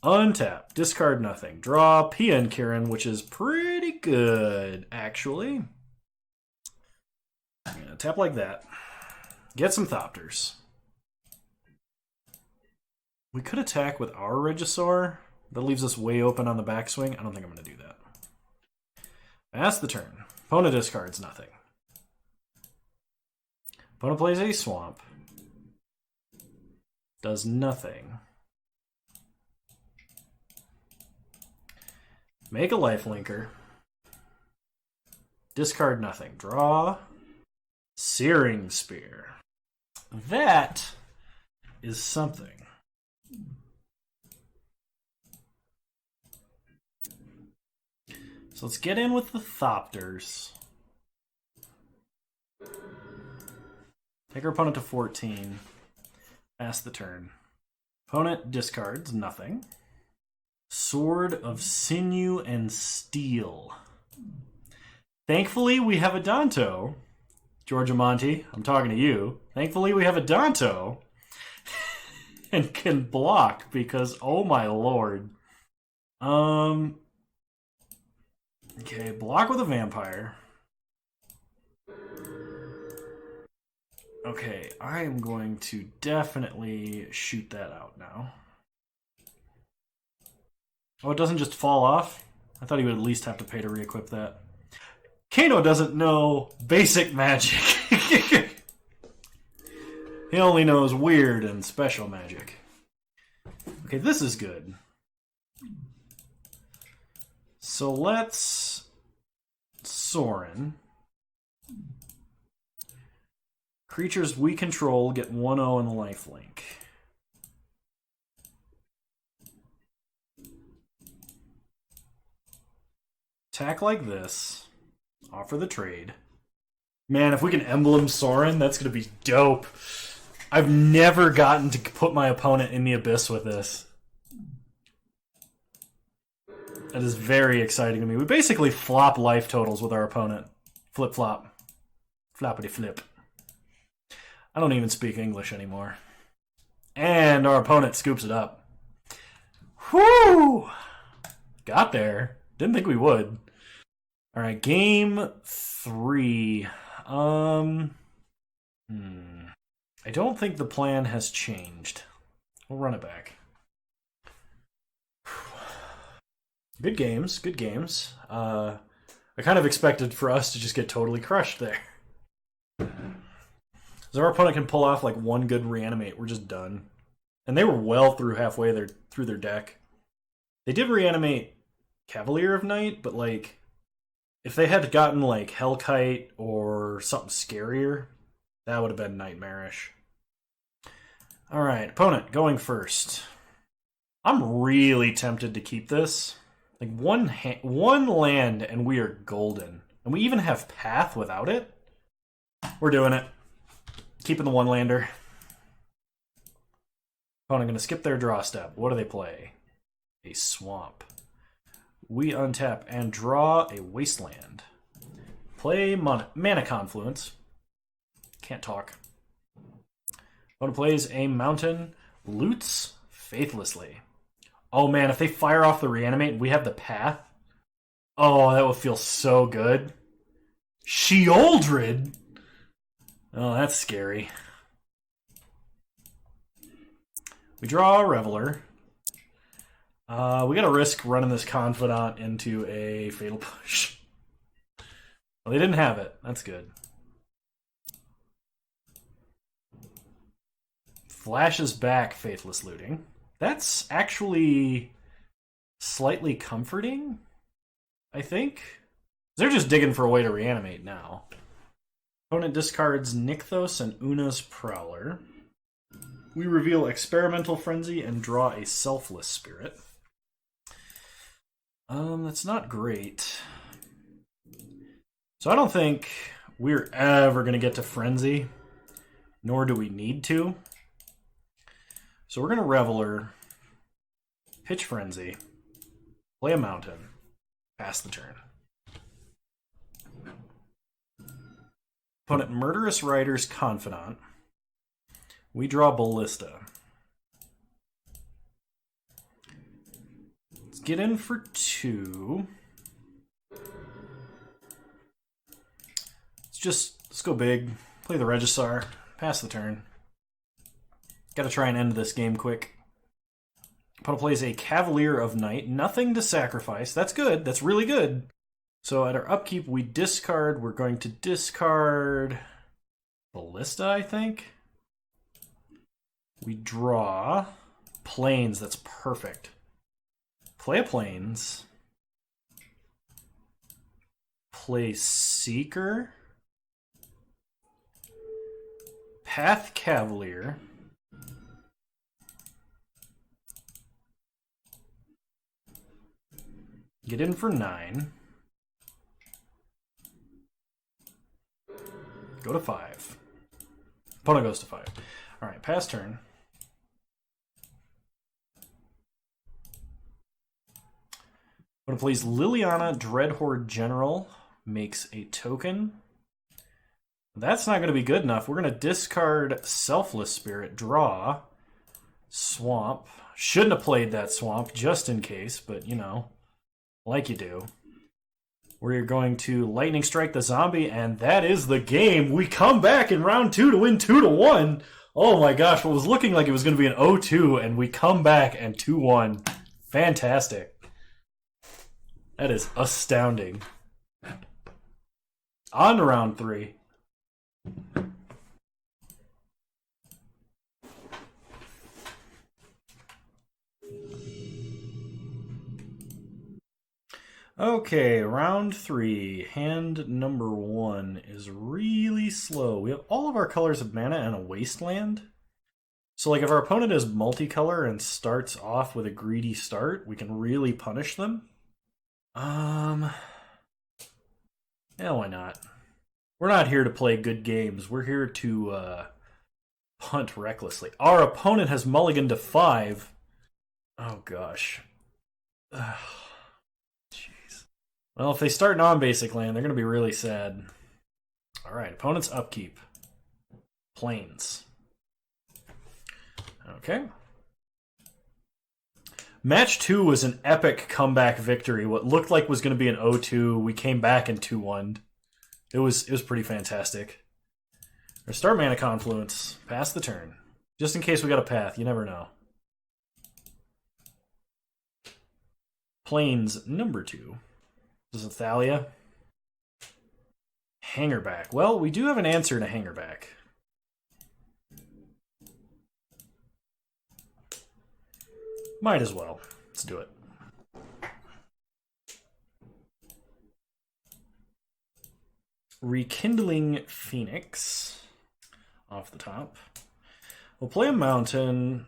Untap. Discard nothing. Draw PN Kieran, which is pretty good, actually. Yeah, tap like that. Get some Thopters. We could attack with our Regisar. That leaves us way open on the backswing. I don't think I'm going to do that. Pass the turn. Opponent discards nothing. Opponent plays a Swamp. Does nothing. Make a lifelinker. Discard nothing. Draw. Searing Spear. That is something. So let's get in with the Thopters. Take our opponent to 14. Pass the turn. Opponent discards nothing. Sword of Sinew and Steel. Thankfully, we have a Danto. Georgia Monty, I'm talking to you. Thankfully, we have a Danto. And can block because, oh my lord. Okay, block with a vampire. Okay, I am going to definitely shoot that out now. Oh, it doesn't just fall off? I thought he would at least have to pay to re-equip that. Kano doesn't know basic magic. He only knows weird and special magic. Okay, this is good. So let's Sorin. Creatures we control get 1/0 in lifelink. Attack like this. Offer the trade. Man, if we can emblem Sorin, that's going to be dope. I've never gotten to put my opponent in the abyss with this. That is very exciting to me. We basically flop life totals with our opponent. Flip-flop. Floppity-flip. I don't even speak English anymore. And our opponent scoops it up. Whoo! Got there. Didn't think we would. Alright, game 3. I don't think the plan has changed. We'll run it back. Good games, good games. I kind of expected for us to just get totally crushed there. So our opponent can pull off like one good reanimate, we're just done. And they were well through halfway through their deck. They did reanimate Cavalier of Night, but like, if they had gotten like Hellkite or something scarier, that would have been nightmarish. Alright, opponent going first. I'm really tempted to keep this. Like one land and we are golden. And we even have Path without it. We're doing it. Keeping the one lander. Opponent going to skip their draw step. What do they play? A swamp. We untap and draw a wasteland. Play mana confluence. Can't talk. Opponent plays a mountain. Loots faithlessly. Oh man, if they fire off the reanimate and we have the path. Oh, that would feel so good. Sheoldred? Oh, that's scary. We draw a Reveler. We gotta risk running this Confidant into a Fatal Push. Well, they didn't have it. That's good. Flashes back Faithless Looting. That's actually slightly comforting, I think. They're just digging for a way to reanimate now. Opponent discards Nykthos and Una's Prowler. We reveal Experimental Frenzy and draw a Selfless Spirit. That's not great. So I don't think we're ever going to get to Frenzy, nor do we need to. So we're going to Reveler, pitch Frenzy, play a Mountain, pass the turn. Opponent Murderous Rider's Confidant. We draw Ballista. Let's get in for 2. Let's go big. Play the Regisar. Pass the turn. Gotta try and end this game quick. Opponent plays a Cavalier of Night. Nothing to sacrifice. That's good. That's really good. So at our upkeep, we discard. We're going to discard Ballista, I think. We draw Plains. That's perfect. Play a Plains. Play Seeker. Path Cavalier. Get in for 9. Go to 5. Opponent goes to 5. Alright, pass turn. Opponent plays Liliana, Dreadhorde General. Makes a token. That's not going to be good enough. We're going to discard Selfless Spirit, draw, Swamp. Shouldn't have played that Swamp, just in case, but, you know, like you do. We're going to Lightning Strike the Zombie, and that is the game. We come back in round 2 to win 2-1. Oh my gosh, what was looking like it was going to be an 0-2, and we come back and 2-1. Fantastic. That is astounding. On to round 3. Okay, round 3. Hand number 1 is really slow. We have all of our colors of mana and a wasteland. So, like, if our opponent is multicolor and starts off with a greedy start, we can really punish them. Yeah, why not? We're not here to play good games. We're here to punt recklessly. Our opponent has mulliganed to 5. Oh, gosh. Jeez. Well, if they start non-basic land, they're going to be really sad. Alright, opponent's upkeep. Plains. Okay. Match 2 was an epic comeback victory. What looked like was going to be an 0-2. We came back in 2-1. It was pretty fantastic. Our start mana confluence. Pass the turn. Just in case we got a path. You never know. Plains number 2. This is Thalia. Hangerback. Well, we do have an answer to Hangerback. Might as well. Let's do it. Rekindling Phoenix off the top. We'll play a mountain.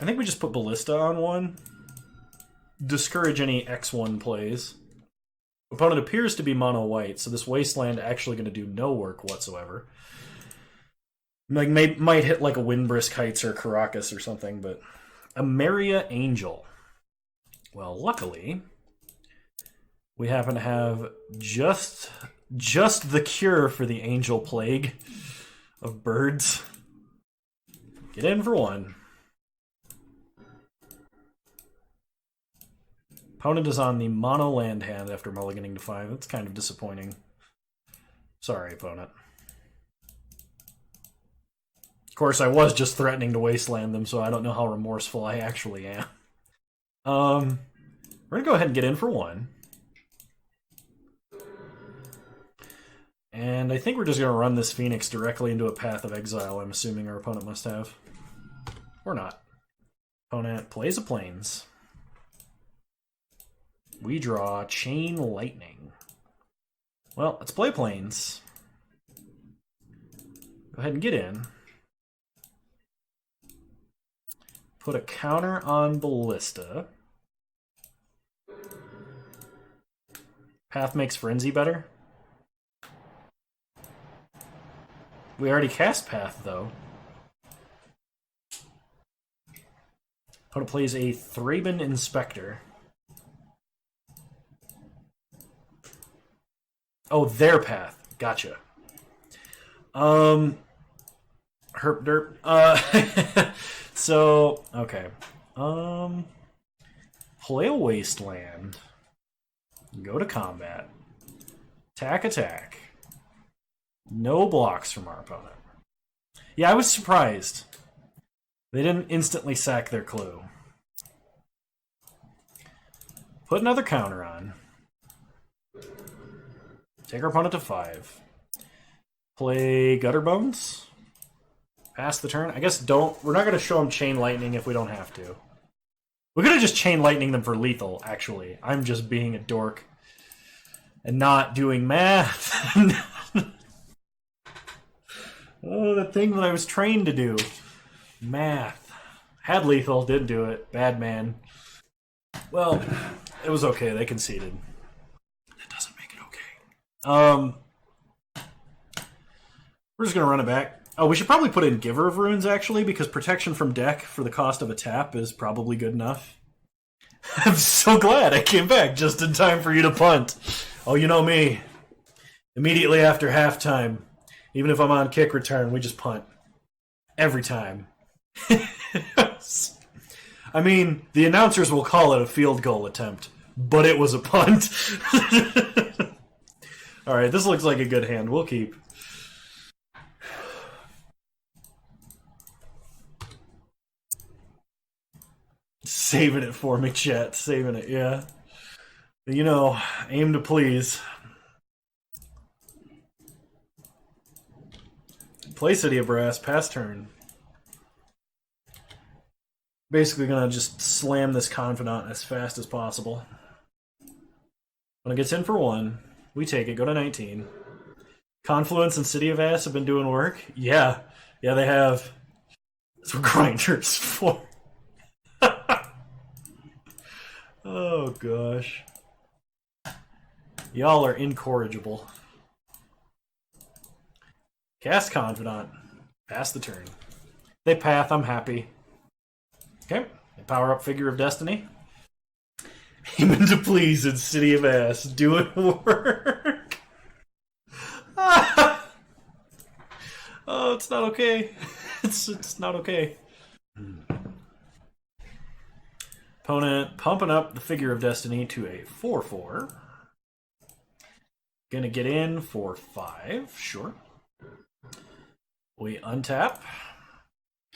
I think we just put Ballista on one. Discourage any X1 plays. Opponent appears to be mono white, so this wasteland actually going to do no work whatsoever. Like might hit like a Windbrisk Heights or Caracas or something, but Ameria Angel. Well, luckily, we happen to have just the cure for the angel plague of birds. Get in for 1. Opponent is on the mono land hand after mulliganing to 5. That's kind of disappointing. Sorry, opponent. Of course, I was just threatening to wasteland them, so I don't know how remorseful I actually am. We're going to go ahead and get in for 1. And I think we're just going to run this Phoenix directly into a Path of Exile, I'm assuming our opponent must have. Or not. Opponent plays a Plains. We draw Chain Lightning. Well, let's play Plains. Go ahead and get in. Put a counter on Ballista. Path makes Frenzy better. We already cast Path, though. Opponent plays a Thraben Inspector. Oh, their Path. Gotcha. Herp derp. So, okay. Play a Wasteland. Go to combat. Attack. No blocks from our opponent. Yeah, I was surprised. They didn't instantly sack their clue. Put another counter on. Take our opponent to 5. Play Gutter Bones. Pass the turn. I guess we're not going to show them Chain Lightning if we don't have to. We're going to just Chain Lightning them for lethal, actually. I'm just being a dork. And not doing math. Oh, the thing that I was trained to do. Math. Had lethal, didn't do it. Bad man. Well, it was okay. They conceded. That doesn't make it okay. We're just going to run it back. Oh, we should probably put in Giver of Runes, actually, because protection from deck for the cost of a tap is probably good enough. I'm so glad I came back just in time for you to punt. Oh, you know me. Immediately after halftime, even if I'm on kick return, we just punt. Every time. I mean, the announcers will call it a field goal attempt, but it was a punt. Alright, this looks like a good hand. We'll keep. Saving it for me, chat. Saving it, yeah. You know, aim to please. Play City of Brass, pass turn. Basically gonna just slam this Confidant as fast as possible. When it gets in for 1, we take it, go to 19. Confluence and City of Ass have been doing work? Yeah. Yeah, they have. That's what Grinder's for. Oh, gosh. Y'all are incorrigible. Cast Confidant. Pass the turn. They path, I'm happy. Okay. They power up Figure of Destiny. Aiming to please in City of Ass. Do it work. Oh, it's not okay. It's not okay. Opponent pumping up the Figure of Destiny to a 4/4. Gonna get in for 5, sure. We untap.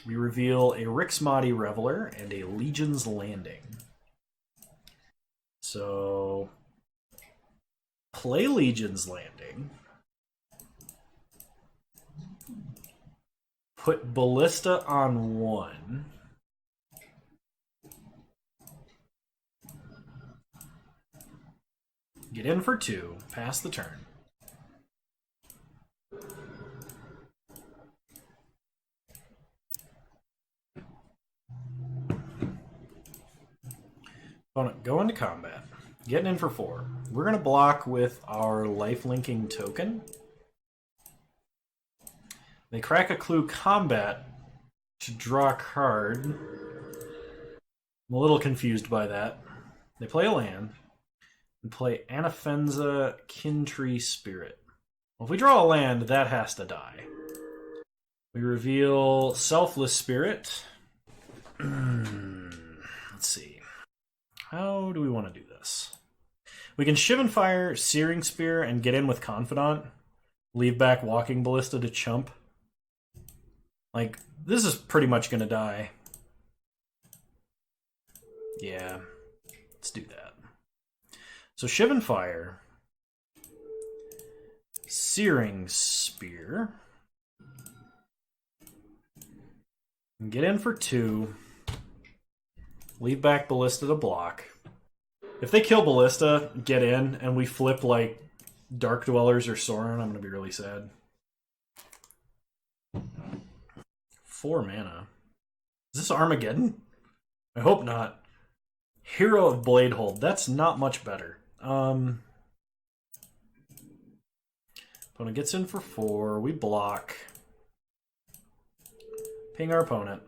We reveal a Rixmati Reveler and a Legion's Landing. So, play Legion's Landing. Put Ballista on 1. Get in for 2. Pass the turn. Opponent, go into combat. Getting in for 4. We're going to block with our life-linking token. They crack a clue combat to draw a card. I'm a little confused by that. They play a land and play Anafenza Kintree Spirit. Well, if we draw a land, that has to die. We reveal Selfless Spirit. Let's see. How do we want to do this? We can Shivan Fire, Searing Spear, and get in with Confidant. Leave back Walking Ballista to chump. Like, this is pretty much going to die. Yeah, let's do that. So Shivan Fire, Searing Spear, and get in for 2. Leave back Ballista to block. If they kill Ballista, get in, and we flip like Dark Dwellers or Sorin, I'm going to be really sad. 4 mana. Is this Armageddon? I hope not. Hero of Bladehold. That's not much better. Opponent gets in for 4. We block. Ping our opponent.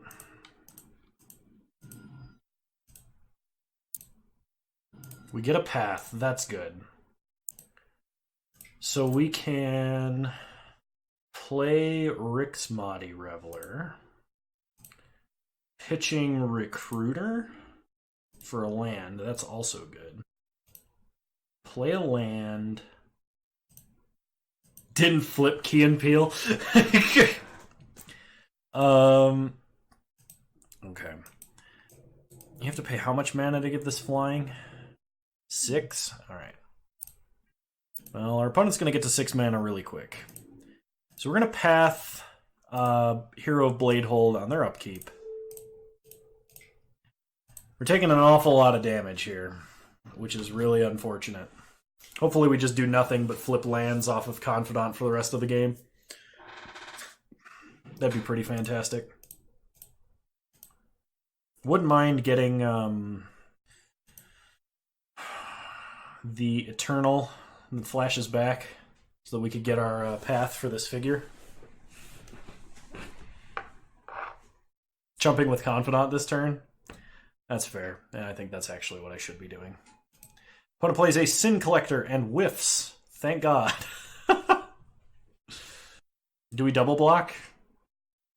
We get a path. That's good. So we can play Rixmati Reveler. Pitching Recruiter for a land. That's also good. Play a land. Didn't flip Key and Peel. Okay. You have to pay how much mana to get this flying? 6? Alright. Well, our opponent's going to get to 6 mana really quick. So we're going to path Hero of Bladehold on their upkeep. We're taking an awful lot of damage here, which is really unfortunate. Hopefully we just do nothing but flip lands off of Confidant for the rest of the game. That'd be pretty fantastic. Wouldn't mind getting the Eternal that flashes back so that we could get our path for this figure. Jumping with Confidant this turn. That's fair, and I think that's actually what I should be doing. Opponent plays a Sin Collector and whiffs. Thank God. Do we double block?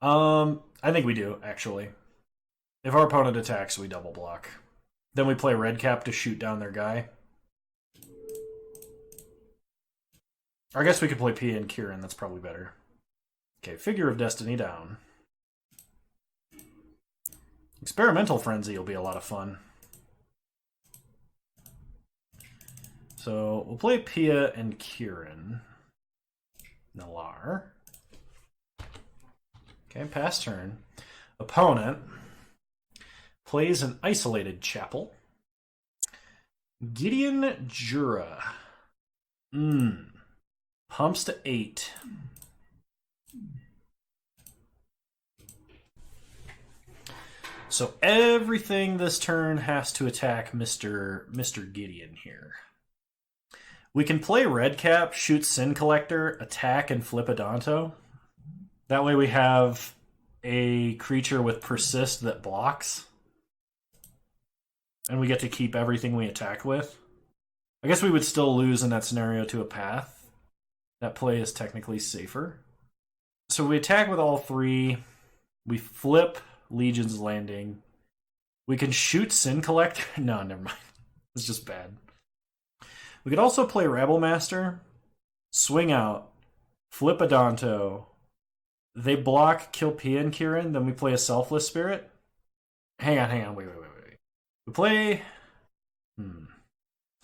I think we do, actually. If our opponent attacks, we double block. Then we play Redcap to shoot down their guy. Or I guess we could play Pia and Kieran, that's probably better. Okay, Figure of Destiny down. Experimental Frenzy will be a lot of fun. So we'll play Pia and Kieran. Nalar. Okay, pass turn. Opponent plays an Isolated Chapel. Gideon Jura. Pumps to 8. So everything this turn has to attack Mr. Gideon here. We can play Red Cap, shoot Sin Collector, attack, and flip a Danto. That way we have a creature with Persist that blocks. And we get to keep everything we attack with. I guess we would still lose in that scenario to a Path. That play is technically safer. So we attack with all 3. We flip Legion's Landing. We can shoot Sin Collector. No, never mind. It's just bad. We could also play Rabble Master, swing out, flip a Danto. They block, kill Pia and Kieran, then we play a Selfless Spirit. Hang on, wait. We play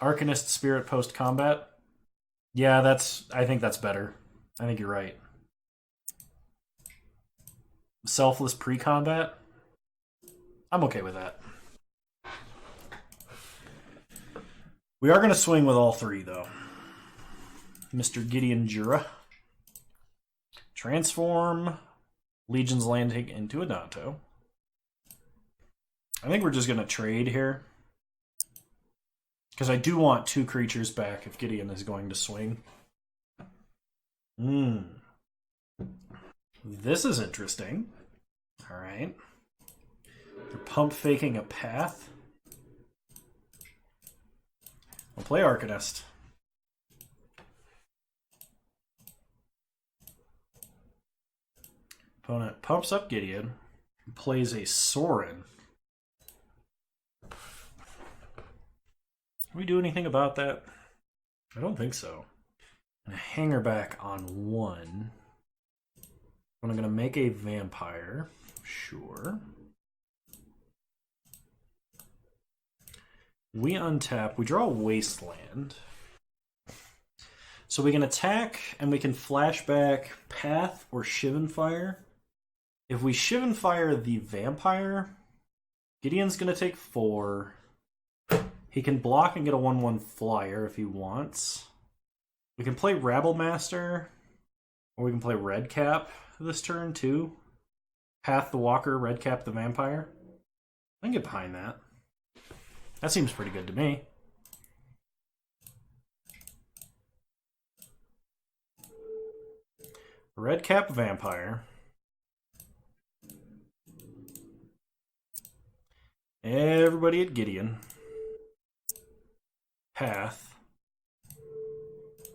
Arcanist Spirit post-combat. Yeah, I think that's better. I think you're right. Selfless pre-combat? I'm okay with that. We are going to swing with all 3, though. Mr. Gideon Jura. Transform Legion's Landing into a Danto. I think we're just going to trade here. Because I do want 2 creatures back if Gideon is going to swing. This is interesting. Alright. They're pump faking a Path. I'll play Arcanist. Opponent pumps up Gideon. Plays a Sorin. Can we do anything about that? I don't think so. And a hanger back on 1. I'm going to make a vampire. Sure. We untap. We draw a Wasteland. So we can attack and we can flashback Path or Shivan Fire. If we Shivan Fire the vampire, Gideon's going to take 4. He can block and get a 1/1 flyer if he wants. We can play Rabble Master, or we can play Red Cap this turn too. Path the Walker, Red Cap the Vampire. I can get behind that. That seems pretty good to me. Red Cap Vampire. Everybody at Gideon. Path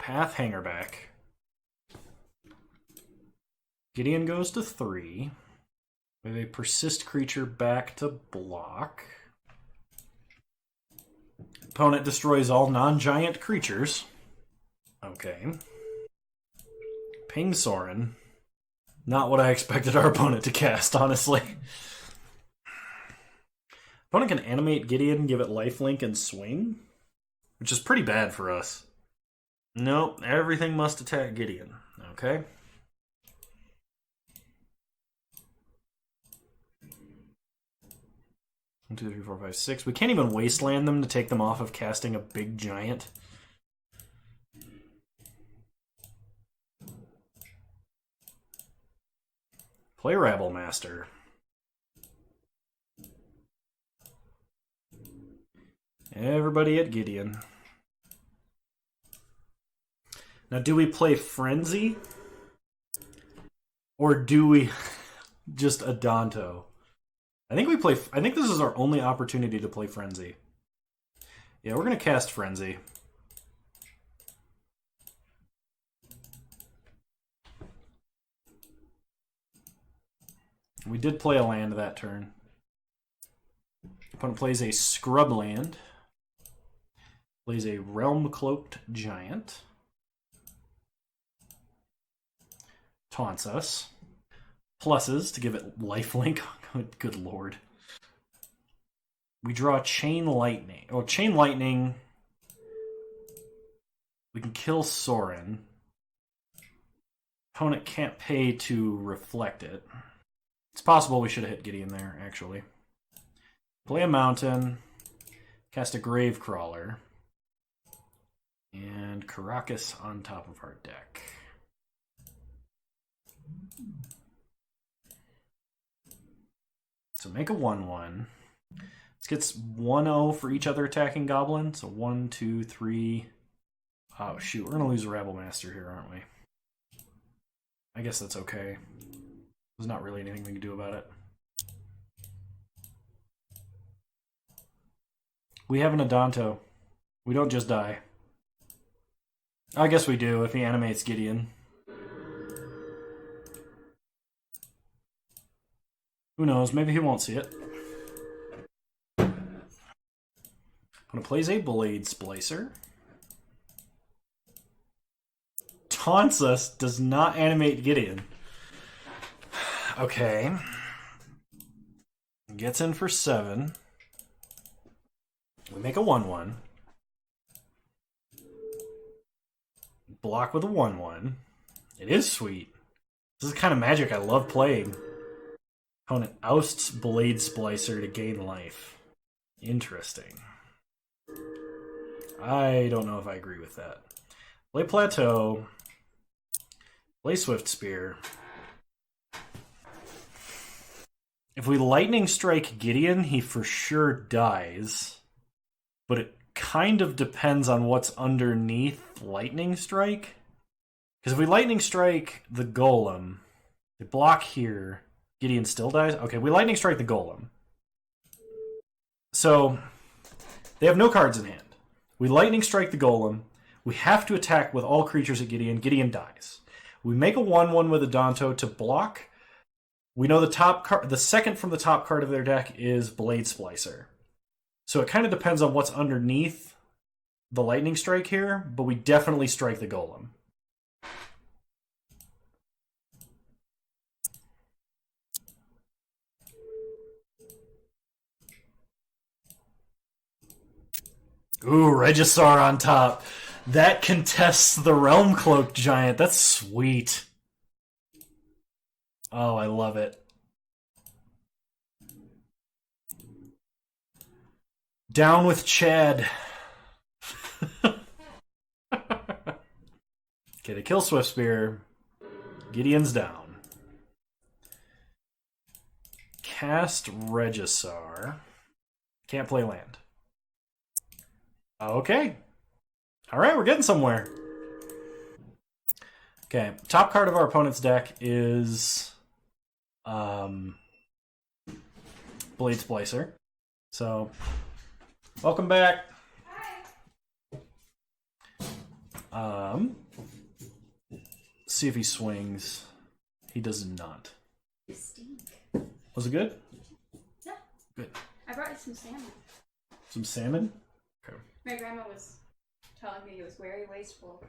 Hangerback. Gideon goes to 3. With a Persist creature back to block. Opponent destroys all non-giant creatures. Okay. Ping Sorin. Not what I expected our opponent to cast, honestly. Opponent can animate Gideon, give it lifelink, and swing. Which is pretty bad for us. Nope, everything must attack Gideon. Okay. One, 2, 3, 4, 5, 6. We can't even wasteland them to take them off of casting a big giant. Play Rabble Master. Everybody at Gideon. Now, do we play Frenzy? Or do we just a Danto? I think this is our only opportunity to play Frenzy. Yeah, we're going to cast Frenzy. We did play a land that turn. Opponent plays a Scrub land. Plays a Realm Cloaked Giant. Taunts us. Pluses to give it lifelink. Good lord. We draw Chain Lightning. Oh, Chain Lightning. We can kill Sorin. Opponent can't pay to reflect it. It's possible we should have hit Gideon there, actually. Play a Mountain. Cast a Grave Crawler. And Caracas on top of our deck. So make a 1/1. This gets 1/0 for each other attacking goblin. So 1, 2, 3. Oh shoot, we're gonna lose a Rabble Master here, aren't we? I guess that's okay. There's not really anything we can do about it. We have an Adanto. We don't just die. I guess we do if he animates Gideon. Who knows? Maybe he won't see it. Opponent plays a Blade Splicer. Taunts us, does not animate Gideon. Okay. Gets in for 7. We make a 1/1. Block with a 1/1. It is sweet. This is the kind of magic I love playing. Opponent ousts Blade Splicer to gain life. Interesting. I don't know if I agree with that. Play Plateau. Play Swift Spear. If we Lightning Strike Gideon, he for sure dies. But it kind of depends on what's underneath Lightning Strike. Because if we Lightning Strike the Golem, they block here, Gideon still dies? Okay, we Lightning Strike the Golem. So, they have no cards in hand. We Lightning Strike the Golem. We have to attack with all creatures at Gideon. Gideon dies. We make a 1/1 with Adanto to block. We know the top card, the second from the top card of their deck is Blade Splicer. So it kind of depends on what's underneath the Lightning Strike here, but we definitely strike the Golem. Ooh, Regisaur on top. That contests the Realm Cloak Giant. That's sweet. Oh, I love it. Down with Chad. Okay, they kill Swift Spear. Gideon's down. Cast Regisaur. Can't play land. Okay. Alright, we're getting somewhere. Okay, top card of our opponent's deck is Blade Splicer. So, welcome back. Hi. See if he swings. He does not. You stink. Was it good? Yeah. Good. I brought you some salmon. Some salmon? Okay. My grandma was telling me it was very wasteful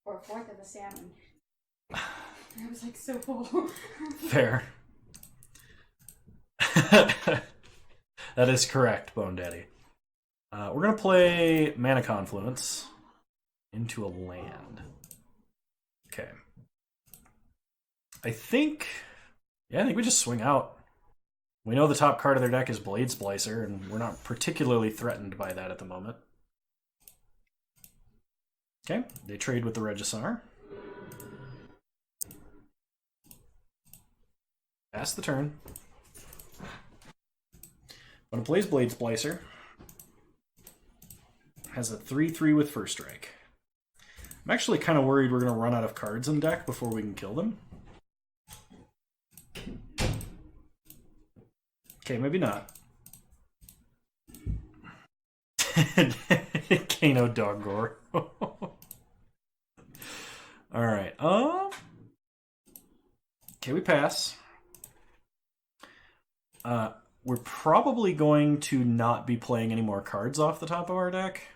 for a fourth of the salmon. I was like so full. Fair. That is correct, Bone Daddy. We're going to play Mana Confluence into a land. Okay. I think we just swing out. We know the top card of their deck is Blade Splicer, and we're not particularly threatened by that at the moment. Okay, they trade with the Regisaur. Pass the turn. When it plays Blade Splicer, has a 3/3 with first strike. I'm actually kind of worried we're going to run out of cards in deck before we can kill them. Okay, maybe not. Kano Dog Gore. Alright, okay, we pass. We're probably going to not be playing any more cards off the top of our deck.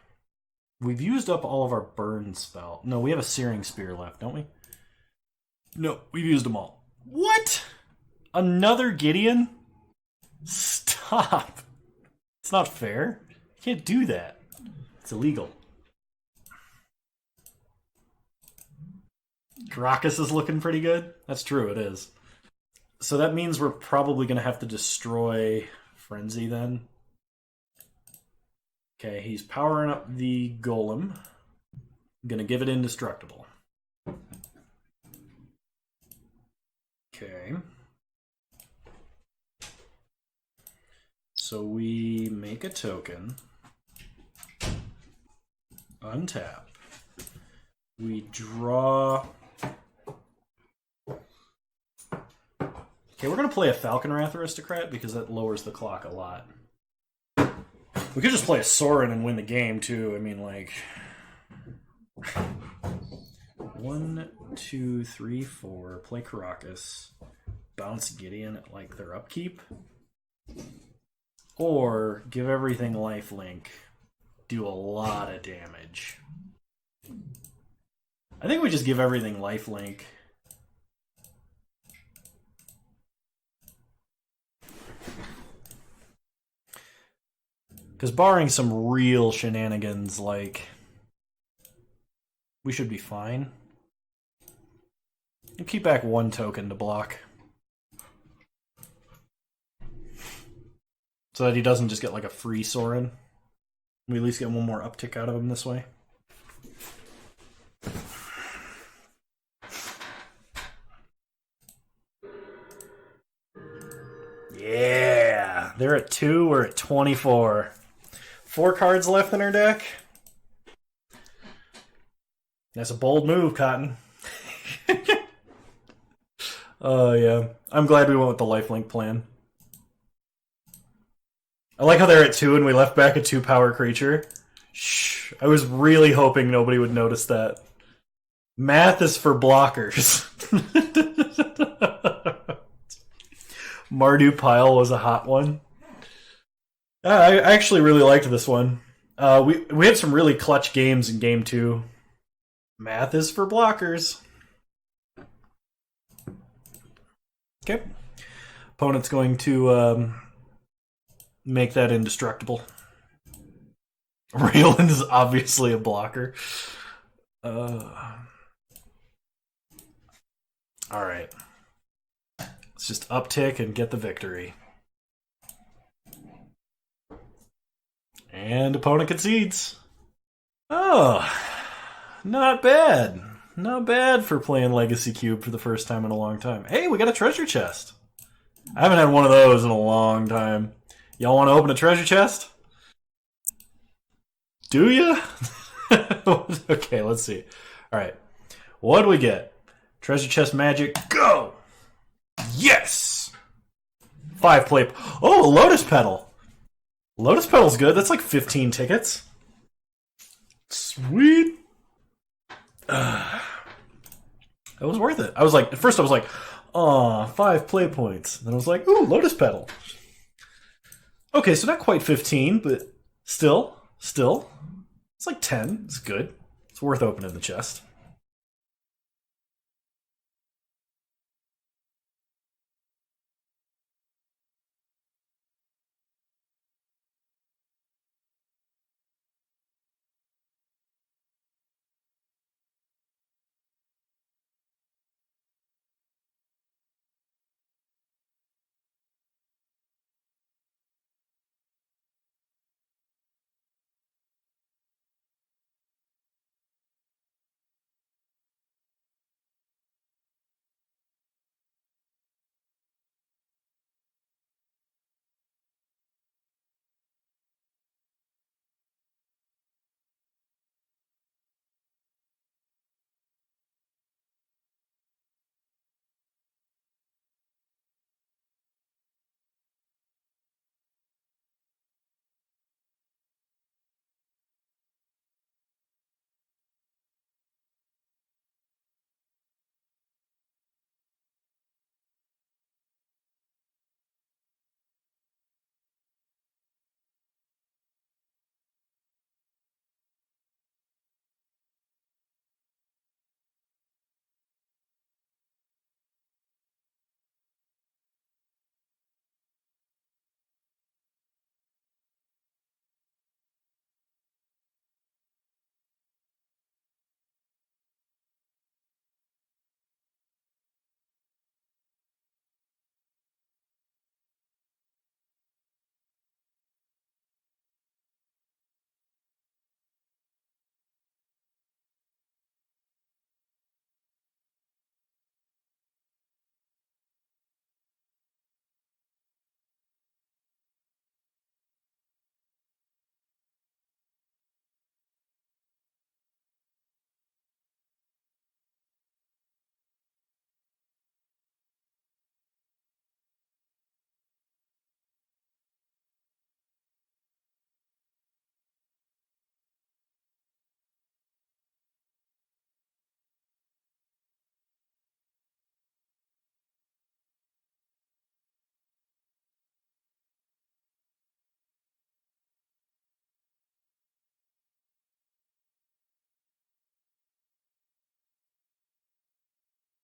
We've used up all of our burn spell. No, we have a Searing Spear left, don't we? No, we've used them all. What? Another Gideon? Stop. It's not fair. You can't do that. It's illegal. Caracas is looking pretty good. That's true, it is. So that means we're probably going to have to destroy Frenzy then. Okay, he's powering up the Golem. I'm gonna give it indestructible. Okay. So we make a token. Untap. We draw... Okay, we're going to play a Falcon Wrath Aristocrat because that lowers the clock a lot. We could just play a Sorin and win the game, too. I mean, like... 1, 2, 3, 4. Play Caracas. Bounce Gideon at, like, their upkeep. Or give everything lifelink. Do a lot of damage. I think we just give everything lifelink. Because barring some real shenanigans, like, we should be fine. And keep back 1 token to block. So that he doesn't just get like a free Sorin. We at least get 1 more uptick out of him this way. Yeah! They're at 2, we're at 24. 4 cards left in our deck. That's a bold move, Cotton. Oh, yeah. I'm glad we went with the lifelink plan. I like how they're at 2 and we left back a 2-power creature. Shh. I was really hoping nobody would notice that. Math is for blockers. Mardu Pile was a hot one. I actually really liked this one. We had some really clutch games in game 2. Math is for blockers. Okay. Opponent's going to make that indestructible. Rayland is obviously a blocker. Alright. Let's just uptick and get the victory. And opponent concedes. Oh, not bad. Not bad for playing Legacy Cube for the first time in a long time. Hey, we got a treasure chest. I haven't had one of those in a long time. Y'all want to open a treasure chest? Do ya? Okay, let's see. Alright. What do we get? Treasure chest magic. Go! Yes! 5 play... Oh, a Lotus Petal. Lotus Petal's good. That's like 15 tickets. Sweet. That was worth it. I was like... At first I was like, aw, 5 play points. Then I was like, ooh, Lotus Petal. Okay, so not quite 15, but still. It's like 10. It's good. It's worth opening the chest.